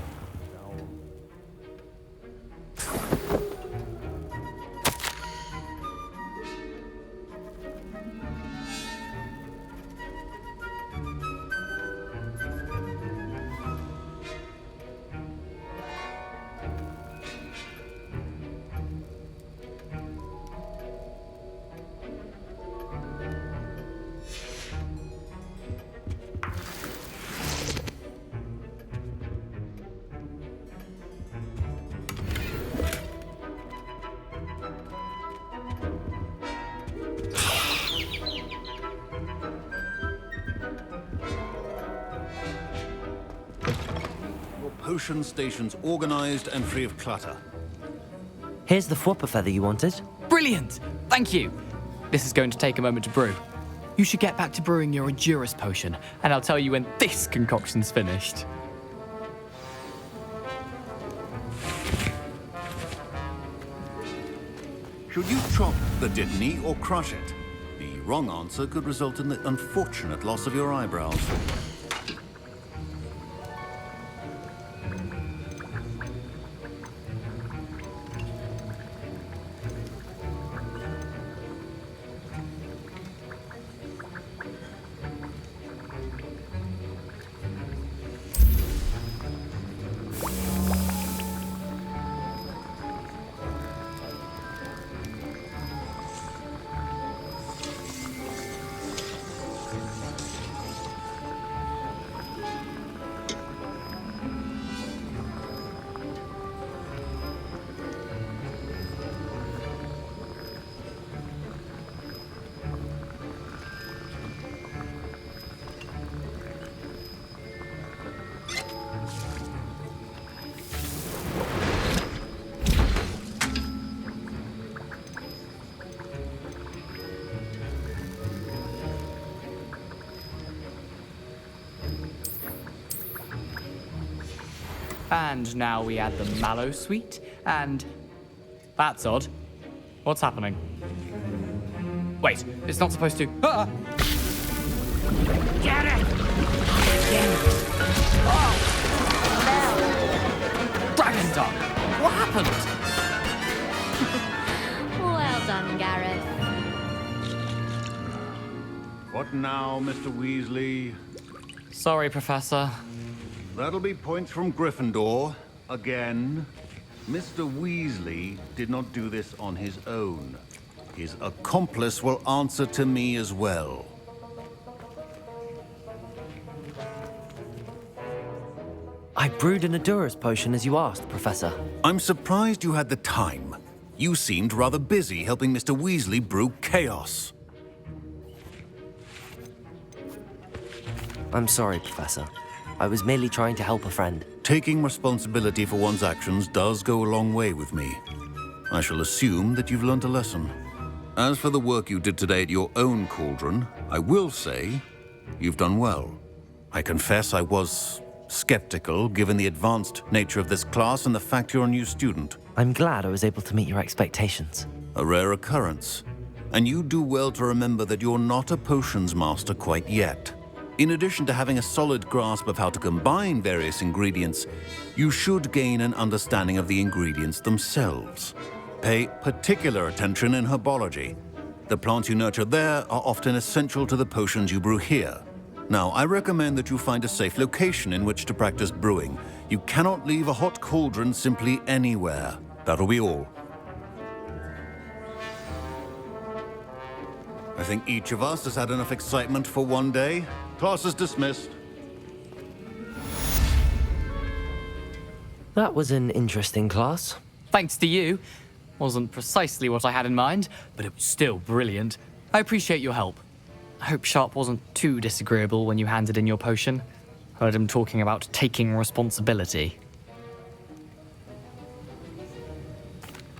S5: Potion stations organized and free of clutter.
S1: Here's the Thwooper feather you wanted.
S24: Brilliant! Thank you! This is going to take a moment to brew. You should get back to brewing your Edurus potion, and I'll tell you when this concoction's finished.
S5: Should you chop the Dittany or crush it? The wrong answer could result in the unfortunate loss of your eyebrows.
S24: And now we add the mallow sweet, and... That's odd. What's happening? Wait, it's not supposed to... Ah!
S21: Get it!
S24: Oh! Dragon Dog! What happened?
S9: Well done, Gareth.
S5: What now, Mr. Weasley?
S24: Sorry, Professor.
S5: That'll be points from Gryffindor, again. Mr. Weasley did not do this on his own. His accomplice will answer to me as well.
S1: I brewed an Edurus potion as you asked, Professor.
S5: I'm surprised you had the time. You seemed rather busy helping Mr. Weasley brew chaos.
S1: I'm sorry, Professor. I was merely trying to help a friend.
S5: Taking responsibility for one's actions does go a long way with me. I shall assume that you've learnt a lesson. As for the work you did today at your own cauldron, I will say you've done well. I confess I was skeptical, given the advanced nature of this class and the fact you're a new student.
S1: I'm glad I was able to meet your expectations.
S5: A rare occurrence. And you do well to remember that you're not a potions master quite yet. In addition to having a solid grasp of how to combine various ingredients, you should gain an understanding of the ingredients themselves. Pay particular attention in herbology. The plants you nurture there are often essential to the potions you brew here. Now, I recommend that you find a safe location in which to practice brewing. You cannot leave a hot cauldron simply anywhere. That'll be all. I think each of us has had enough excitement for one day. Class is dismissed.
S1: That was an interesting class.
S24: Thanks to you. Wasn't precisely what I had in mind, but it was still brilliant. I appreciate your help. I hope Sharp wasn't too disagreeable when you handed in your potion. Heard him talking about taking responsibility.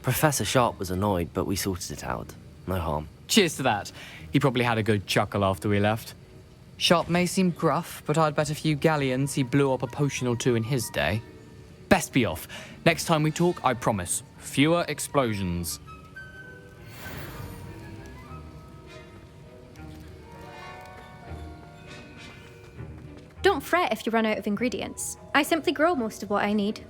S1: Professor Sharp was annoyed, but we sorted it out. No harm.
S24: Cheers to that. He probably had a good chuckle after we left. Sharp may seem gruff, but I'd bet a few galleons he blew up a potion or two in his day. Best be off. Next time we talk, I promise, fewer explosions.
S22: Don't fret if you run out of ingredients. I simply grow most of what I need.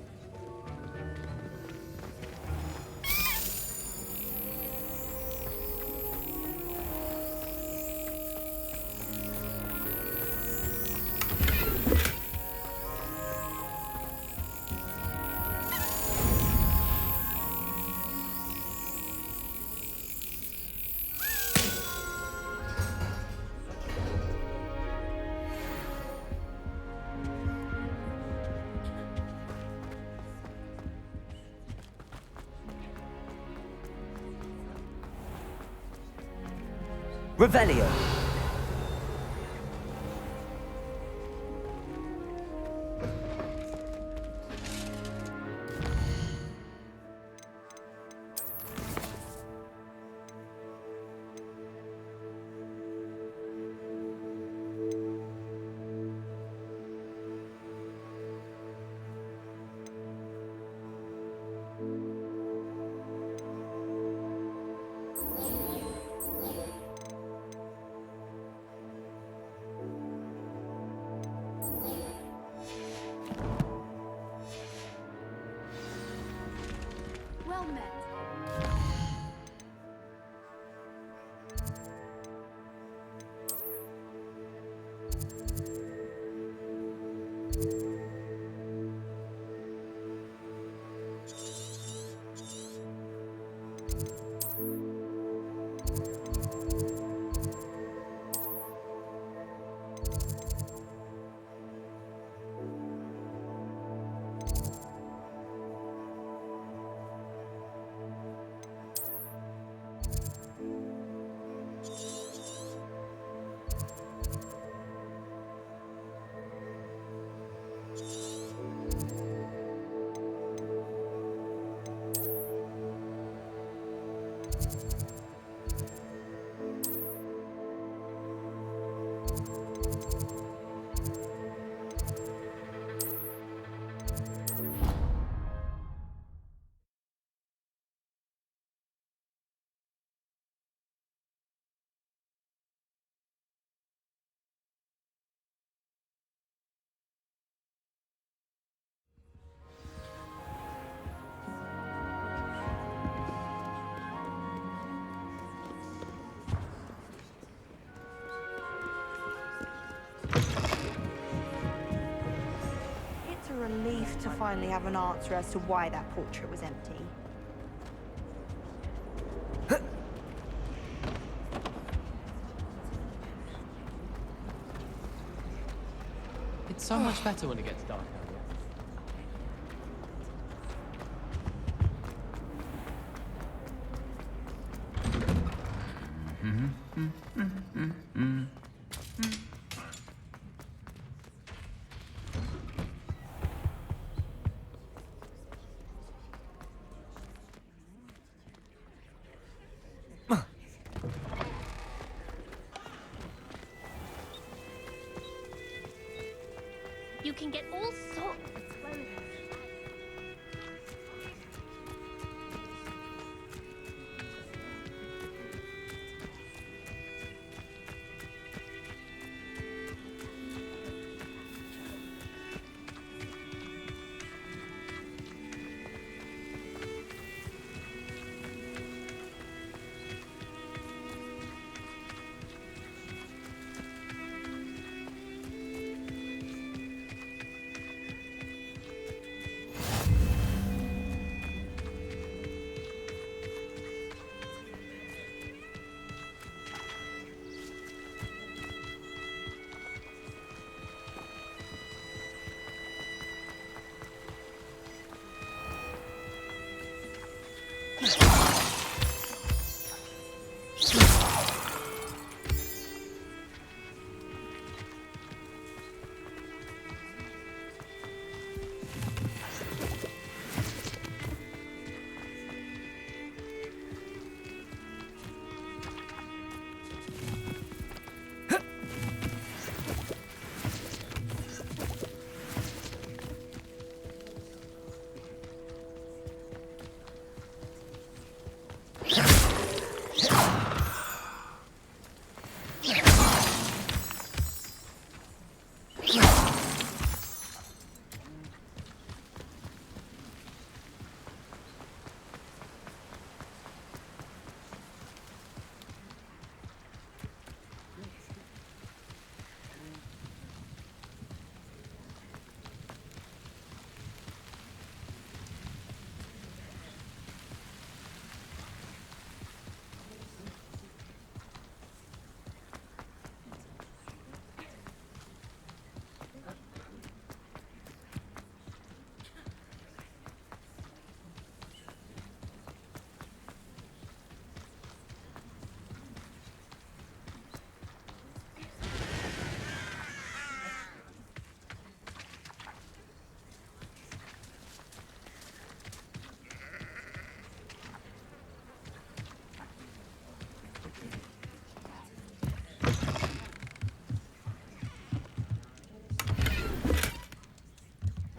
S1: Revelio.
S22: Well met.
S19: It's a relief to finally have an answer as to why that portrait was empty.
S24: It's so much better when it gets dark.
S17: You can get all sorts of clothing.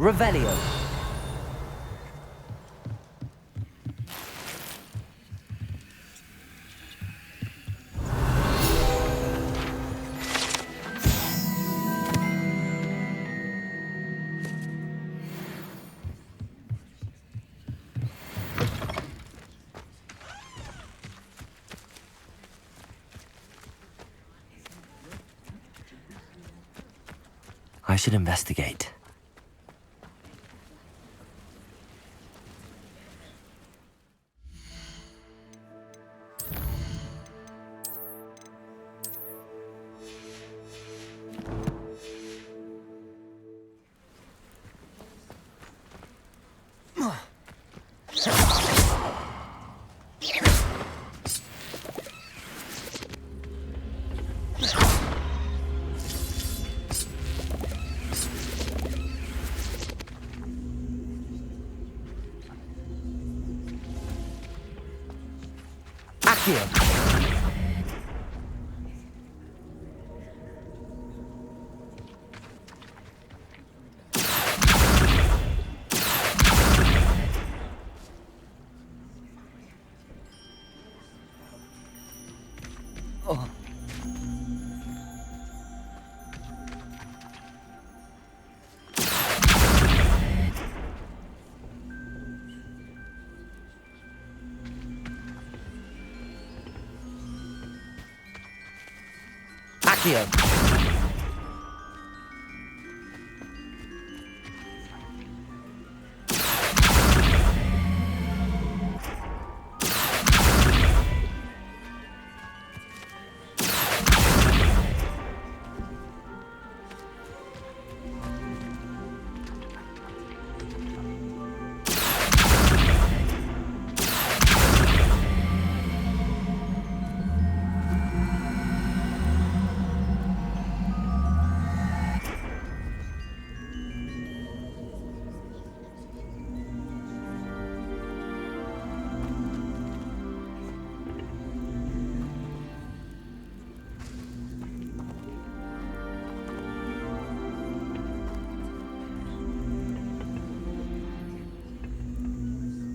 S1: Revelio. I should investigate. Accio.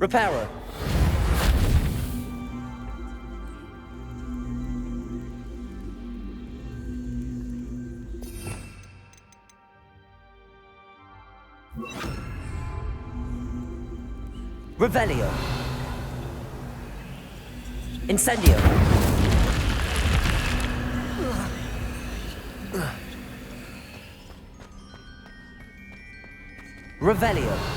S1: Reparo. Revelio. Incendio. Revelio.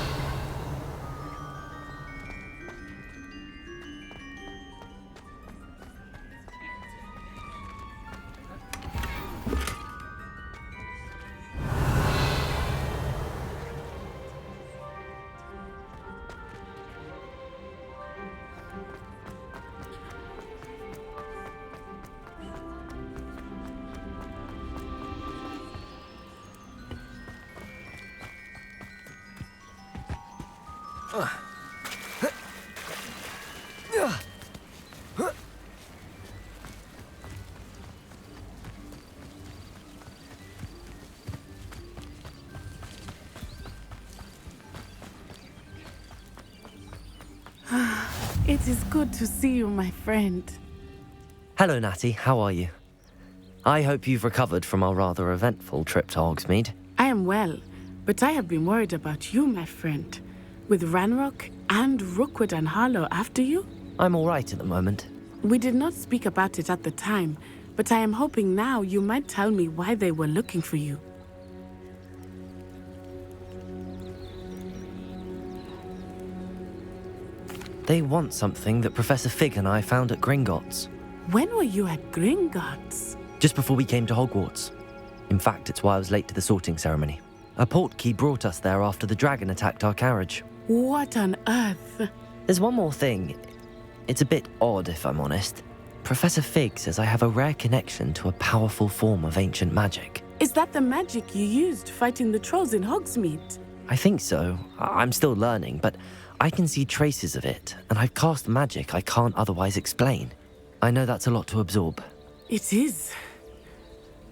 S2: It is good to see you, my friend.
S1: Hello, Natty. How are you? I hope you've recovered from our rather eventful trip to Hogsmeade.
S2: I am well, but I have been worried about you, my friend. With Ranrock and Rookwood and Harlow after you?
S1: I'm all right at the moment.
S2: We did not speak about it at the time, but I am hoping now you might tell me why they were looking for you.
S1: They want something that Professor Fig and I found at Gringotts.
S2: When were you at Gringotts?
S1: Just before we came to Hogwarts. In fact, it's why I was late to the sorting ceremony. A portkey brought us there after the dragon attacked our carriage.
S2: What on earth?
S1: There's one more thing. It's a bit odd, if I'm honest. Professor Fig says I have a rare connection to a powerful form of ancient magic.
S2: Is that the magic you used fighting the trolls in Hogsmeade?
S1: I think so. I'm still learning, but I can see traces of it, and I've cast magic I can't otherwise explain. I know that's a lot to absorb.
S2: It is.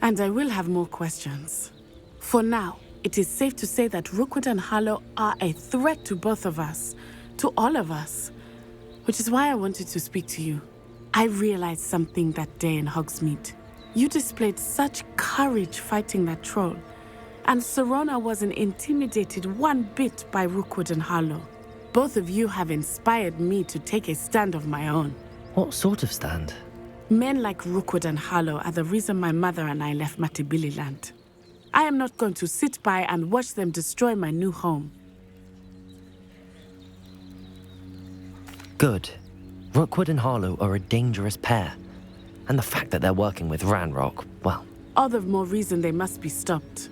S2: And I will have more questions. For now, it is safe to say that Rookwood and Harlow are a threat to both of us, to all of us, which is why I wanted to speak to you. I realized something that day in Hogsmeade. You displayed such courage fighting that troll, and Serona wasn't intimidated one bit by Rookwood and Harlow. Both of you have inspired me to take a stand of my own.
S1: What sort of stand?
S2: Men like Rookwood and Harlow are the reason my mother and I left Matibili-land. I am not going to sit by and watch them destroy my new home.
S1: Good. Rookwood and Harlow are a dangerous pair. And the fact that they're working with Ranrock, well...
S2: All the more reason they must be stopped.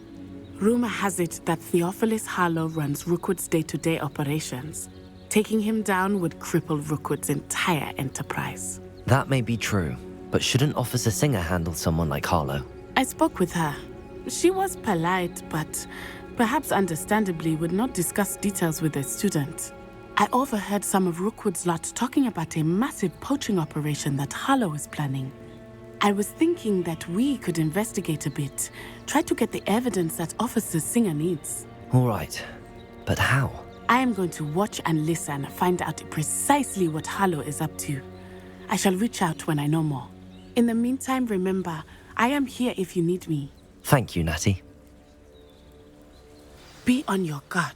S2: Rumor has it that Theophilus Harlow runs Rookwood's day-to-day operations. Taking him down would cripple Rookwood's entire enterprise.
S1: That may be true, but shouldn't Officer Singer handle someone like Harlow?
S2: I spoke with her. She was polite, but perhaps understandably would not discuss details with a student. I overheard some of Rookwood's lot talking about a massive poaching operation that Harlow is planning. I was thinking that we could investigate a bit, try to get the evidence that Officer Singer needs.
S1: All right, but how?
S2: I am going to watch and listen, find out precisely what Harlow is up to. I shall reach out when I know more. In the meantime, remember, I am here if you need me.
S1: Thank you, Natty.
S2: Be on your guard.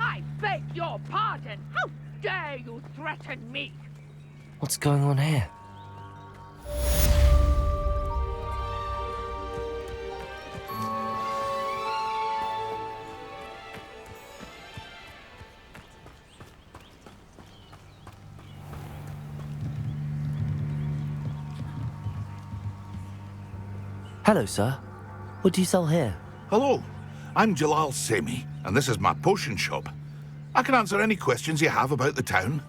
S4: I beg your pardon. How dare you threaten me?
S1: What's going on here? Hello, sir. What do you sell here?
S8: Hello, I'm Jalal Semi, and this is my potion shop. I can answer any questions you have about the town.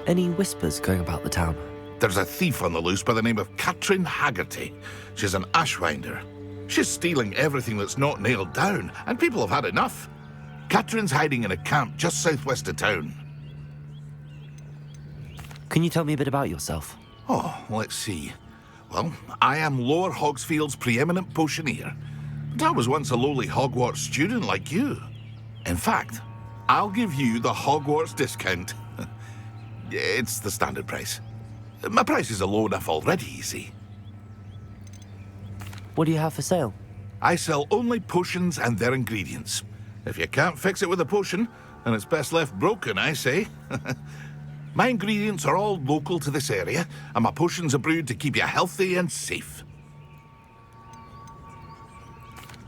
S1: Any whispers going about the town?
S8: There's a thief on the loose by the name of Katrin Haggerty. She's an ashwinder. She's stealing everything that's not nailed down, and people have had enough. Katrin's hiding in a camp just southwest of town.
S1: Can you tell me a bit about yourself?
S8: Oh, let's see. Well, I am Lower Hogsfield's preeminent potioneer. But I was once a lowly Hogwarts student like you. In fact, I'll give you the Hogwarts discount. It's the standard price. My prices are low enough already, you see.
S1: What do you have for sale?
S8: I sell only potions and their ingredients. If you can't fix it with a potion, then it's best left broken, I say. My ingredients are all local to this area, and my potions are brewed to keep you healthy and safe.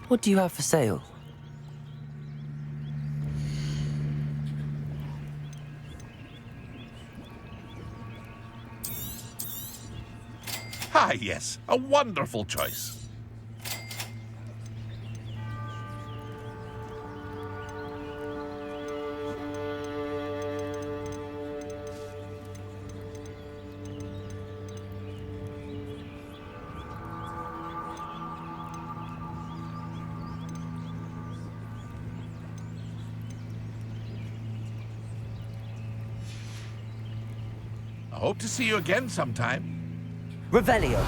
S1: What do you have for sale?
S8: Ah, yes, a wonderful choice. Hope to see you again sometime.
S1: Revelio.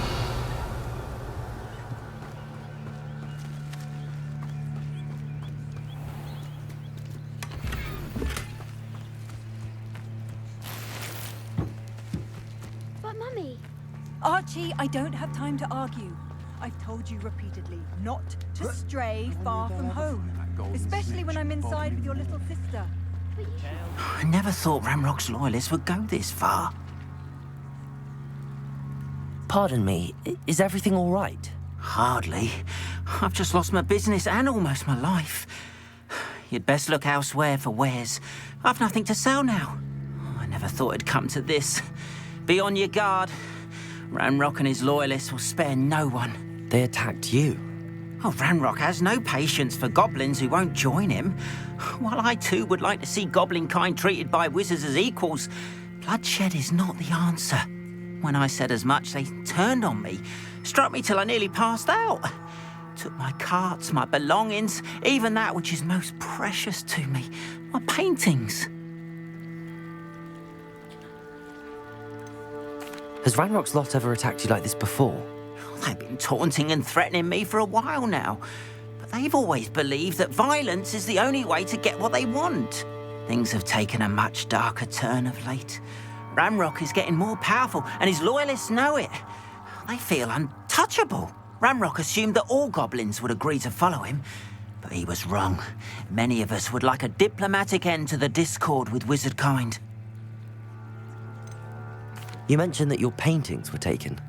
S17: But Mummy...
S10: Archie, I don't have time to argue. I've told you repeatedly not to stray far from home, especially when I'm inside with your little sister.
S11: I never thought Ranrock's loyalists would go this far.
S1: Pardon me, is everything all right?
S11: Hardly. I've just lost my business and almost my life. You'd best look elsewhere for wares. I've nothing to sell now. I never thought it'd come to this. Be on your guard. Ranrock and his loyalists will spare no one.
S1: They attacked you?
S11: Oh, Ranrock has no patience for goblins who won't join him. While I too would like to see goblin kind treated by wizards as equals, bloodshed is not the answer. When I said as much, they turned on me, struck me till I nearly passed out. Took my carts, my belongings, even that which is most precious to me, my paintings.
S1: Has Ranrock's lot ever attacked you like this before?
S11: They've been taunting and threatening me for a while now, but they've always believed that violence is the only way to get what they want. Things have taken a much darker turn of late. Ranrock is getting more powerful, and his loyalists know it. They feel untouchable. Ranrock assumed that all goblins would agree to follow him, but he was wrong. Many of us would like a diplomatic end to the discord with wizard kind.
S1: You mentioned that your paintings were taken.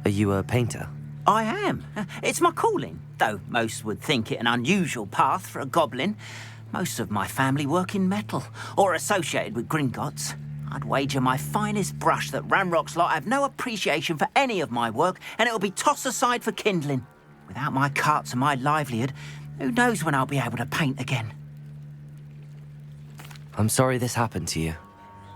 S1: Are you a painter?
S11: I am. It's my calling, though most would think it an unusual path for a goblin. Most of my family work in metal, or associated with Gringotts. I'd wager my finest brush that Ranrock's lot have no appreciation for any of my work, and it'll be tossed aside for kindling. Without my carts and my livelihood, who knows when I'll be able to paint again?
S1: I'm sorry this happened to you.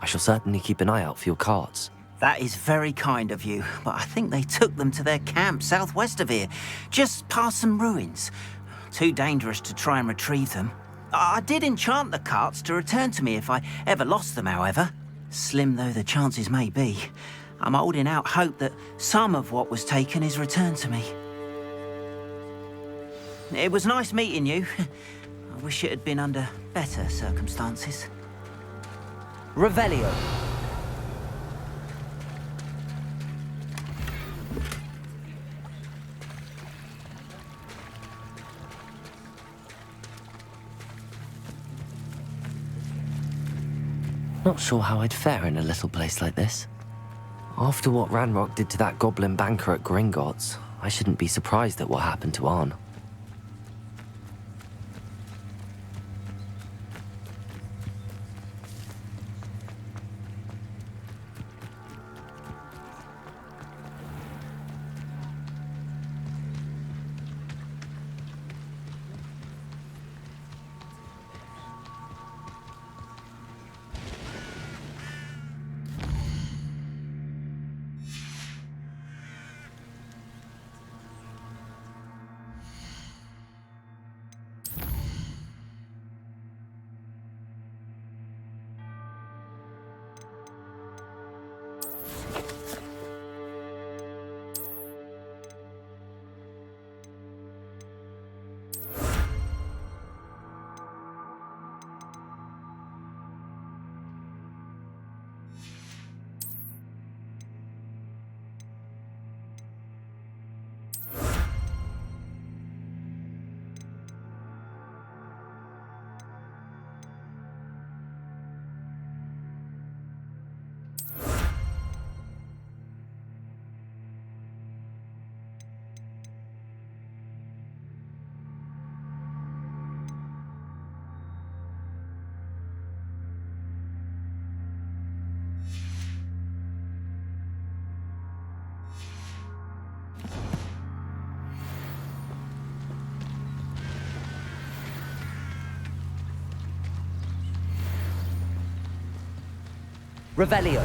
S1: I shall certainly keep an eye out for your carts.
S11: That is very kind of you, but I think they took them to their camp southwest of here, just past some ruins. Too dangerous to try and retrieve them. I did enchant the carts to return to me if I ever lost them, however. Slim though the chances may be, I'm holding out hope that some of what was taken is returned to me. It was nice meeting you. I wish it had been under better circumstances.
S1: Revelio. Not sure how I'd fare in a little place like this. After what Ranrock did to that goblin banker at Gringotts, I shouldn't be surprised at what happened to Arn. Revelio.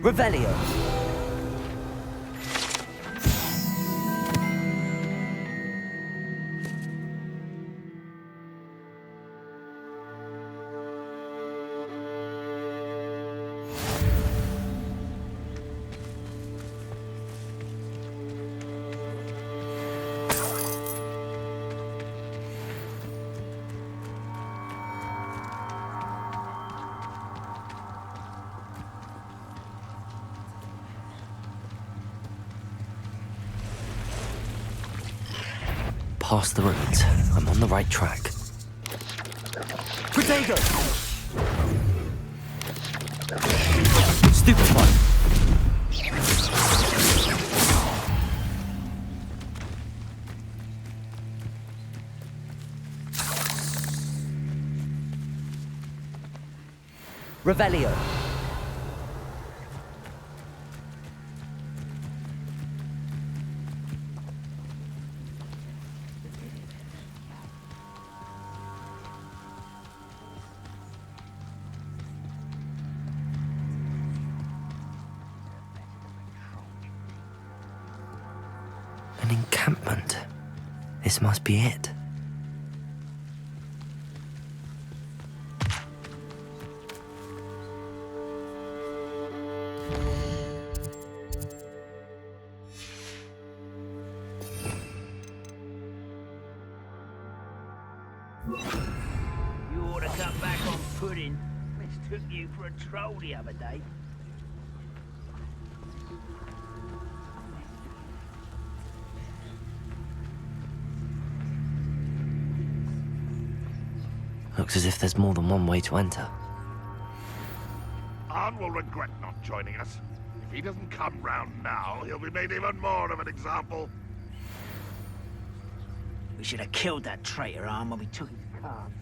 S1: Revelio. Past the ruins. I'm on the right track. Protego! Stupid one. Revelio. An encampment. This must be it.
S7: You ought to cut back on pudding. Mistook you for a troll the other day.
S1: Looks as if there's more than one way to enter.
S13: Arn will regret not joining us. If he doesn't come round now, he'll be made even more of an example.
S7: We should have killed that traitor, Arn, when we took his cards.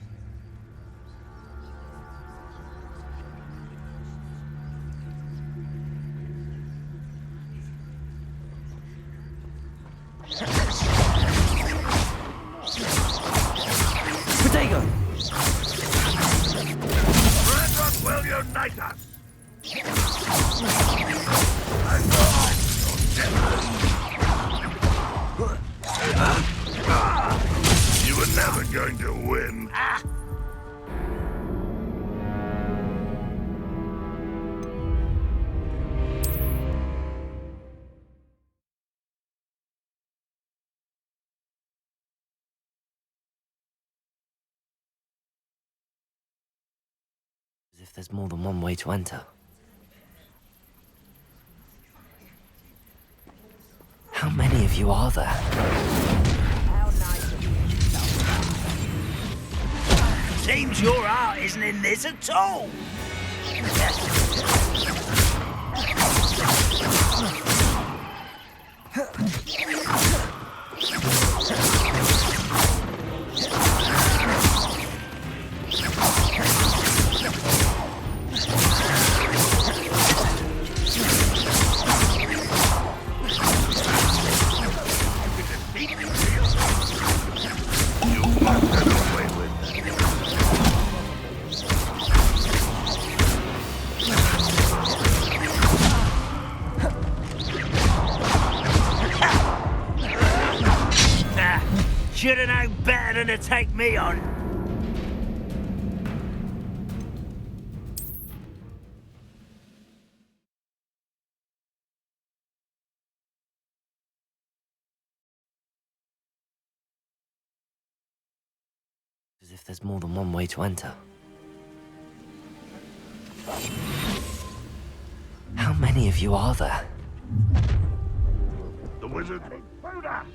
S1: Protego!
S13: Ranrock will unite us! You were never going to win.
S1: As if there's more than one way to enter. How many of you are there?
S7: Seems your heart isn't in this at all. Should've known better than to take me on.
S1: As if there's more than one way to enter. How many of you are there?
S13: The wizard. Buddha!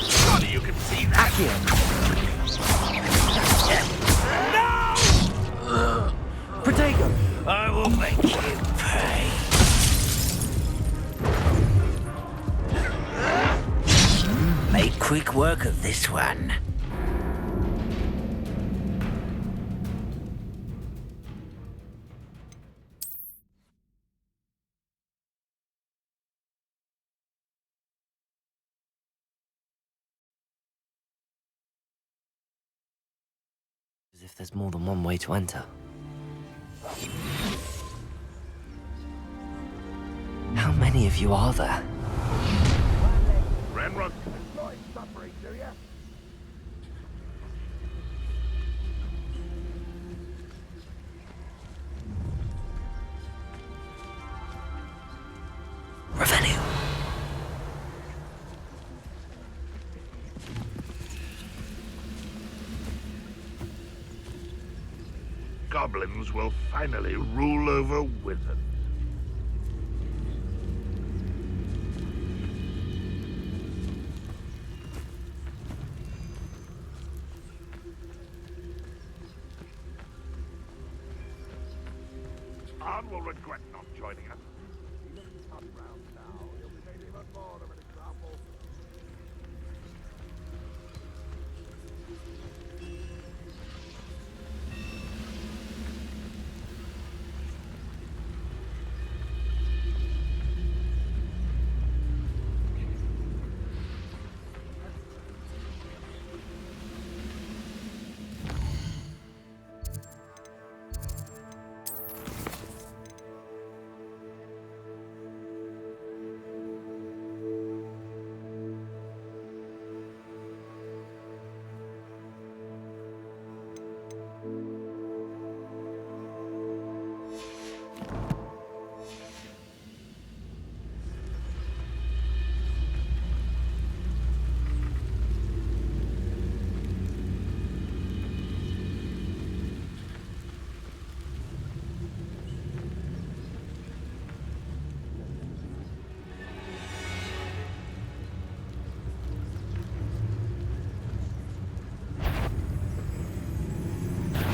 S7: Surely you can see that.
S1: No! Protego!
S7: I will make you pay.
S11: work of this one.
S1: As if there's more than one way to enter. How many of you are there?
S13: Renrock, enjoy suffering, do ya?
S1: Revenue.
S13: Goblins will finally rule over wizards. Arn will regret not joining us. If he doesn't come round now, he'll be made even more of an example.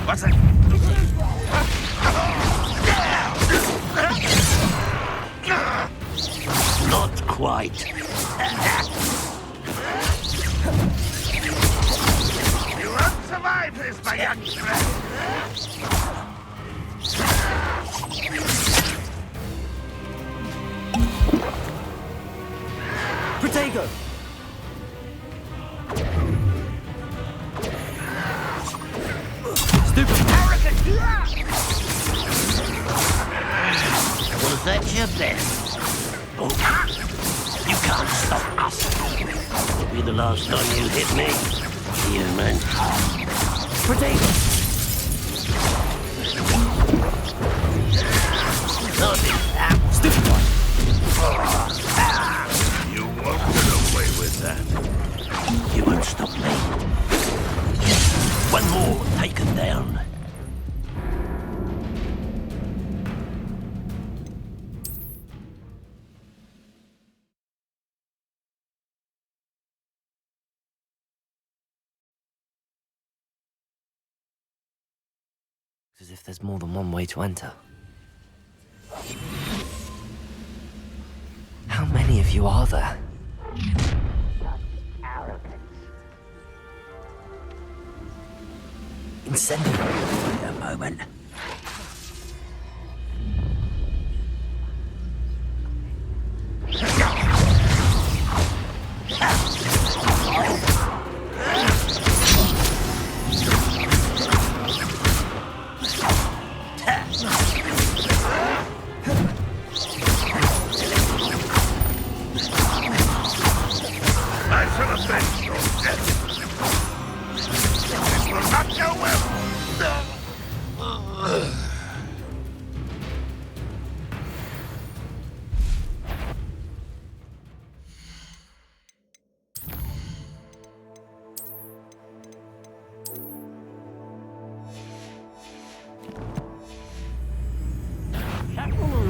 S11: What's that?
S21: Not quite.
S13: You won't survive this, my young friend.
S1: Protego!
S21: Was that your best? Oh, you can't stop us. It'll be the last time you hit me, human.
S1: Protego!
S21: Not it. Stupid one.
S13: You won't get away with that.
S21: You won't stop me. One more taken down.
S1: As if there's more than one way to enter. How many of you are there? Incendiary.
S21: Wait a moment.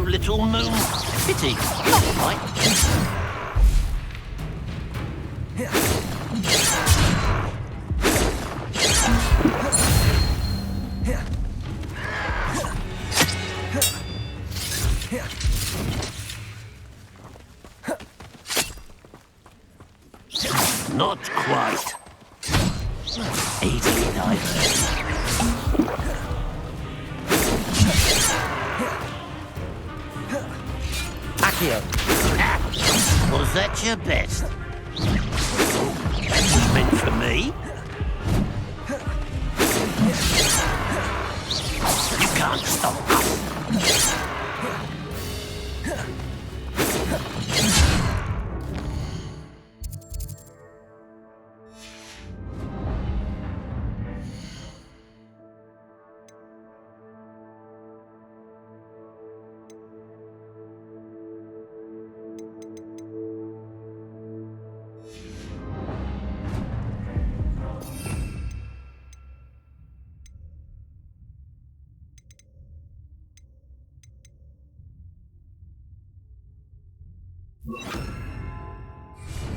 S21: Little moon. Pity. Not right. Not quite. Easily diverted.
S1: Accio.
S21: Was that your best? That was meant for me? You can't stop us.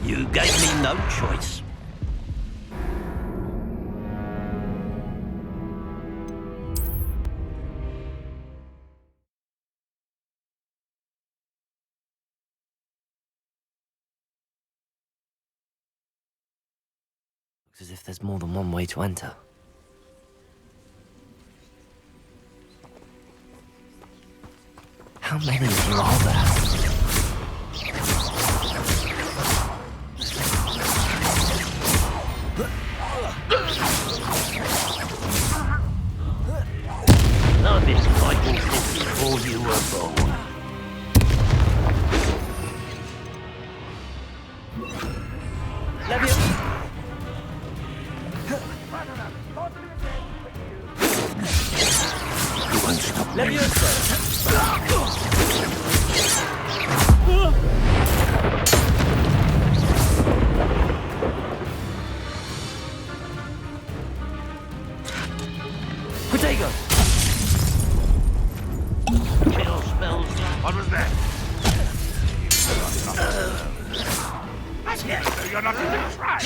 S21: You gave me no choice.
S1: Looks as if there's more than one way to enter. How many of you are there?
S21: I've been fighting since before you were born. You won't stop me.
S1: Protego!
S21: Chill spells.
S13: What was that? You're not even trying.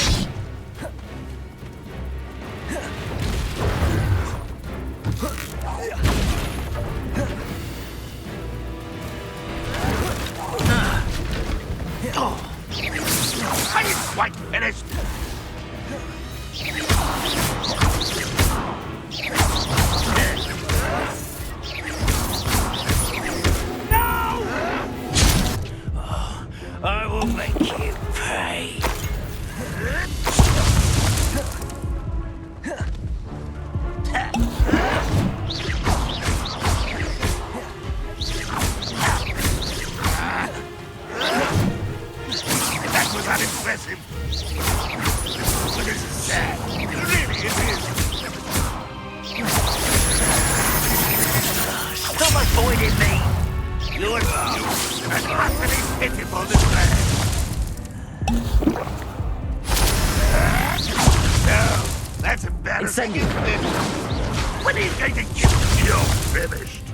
S13: I ain't quite finished.
S21: I will make you pay.
S13: That was unimpressive. But it's sad. Really, it is.
S21: Stop avoiding me.
S13: You're an utterly pitiful display. No, that's embarrassing. When are you going to get you're finished?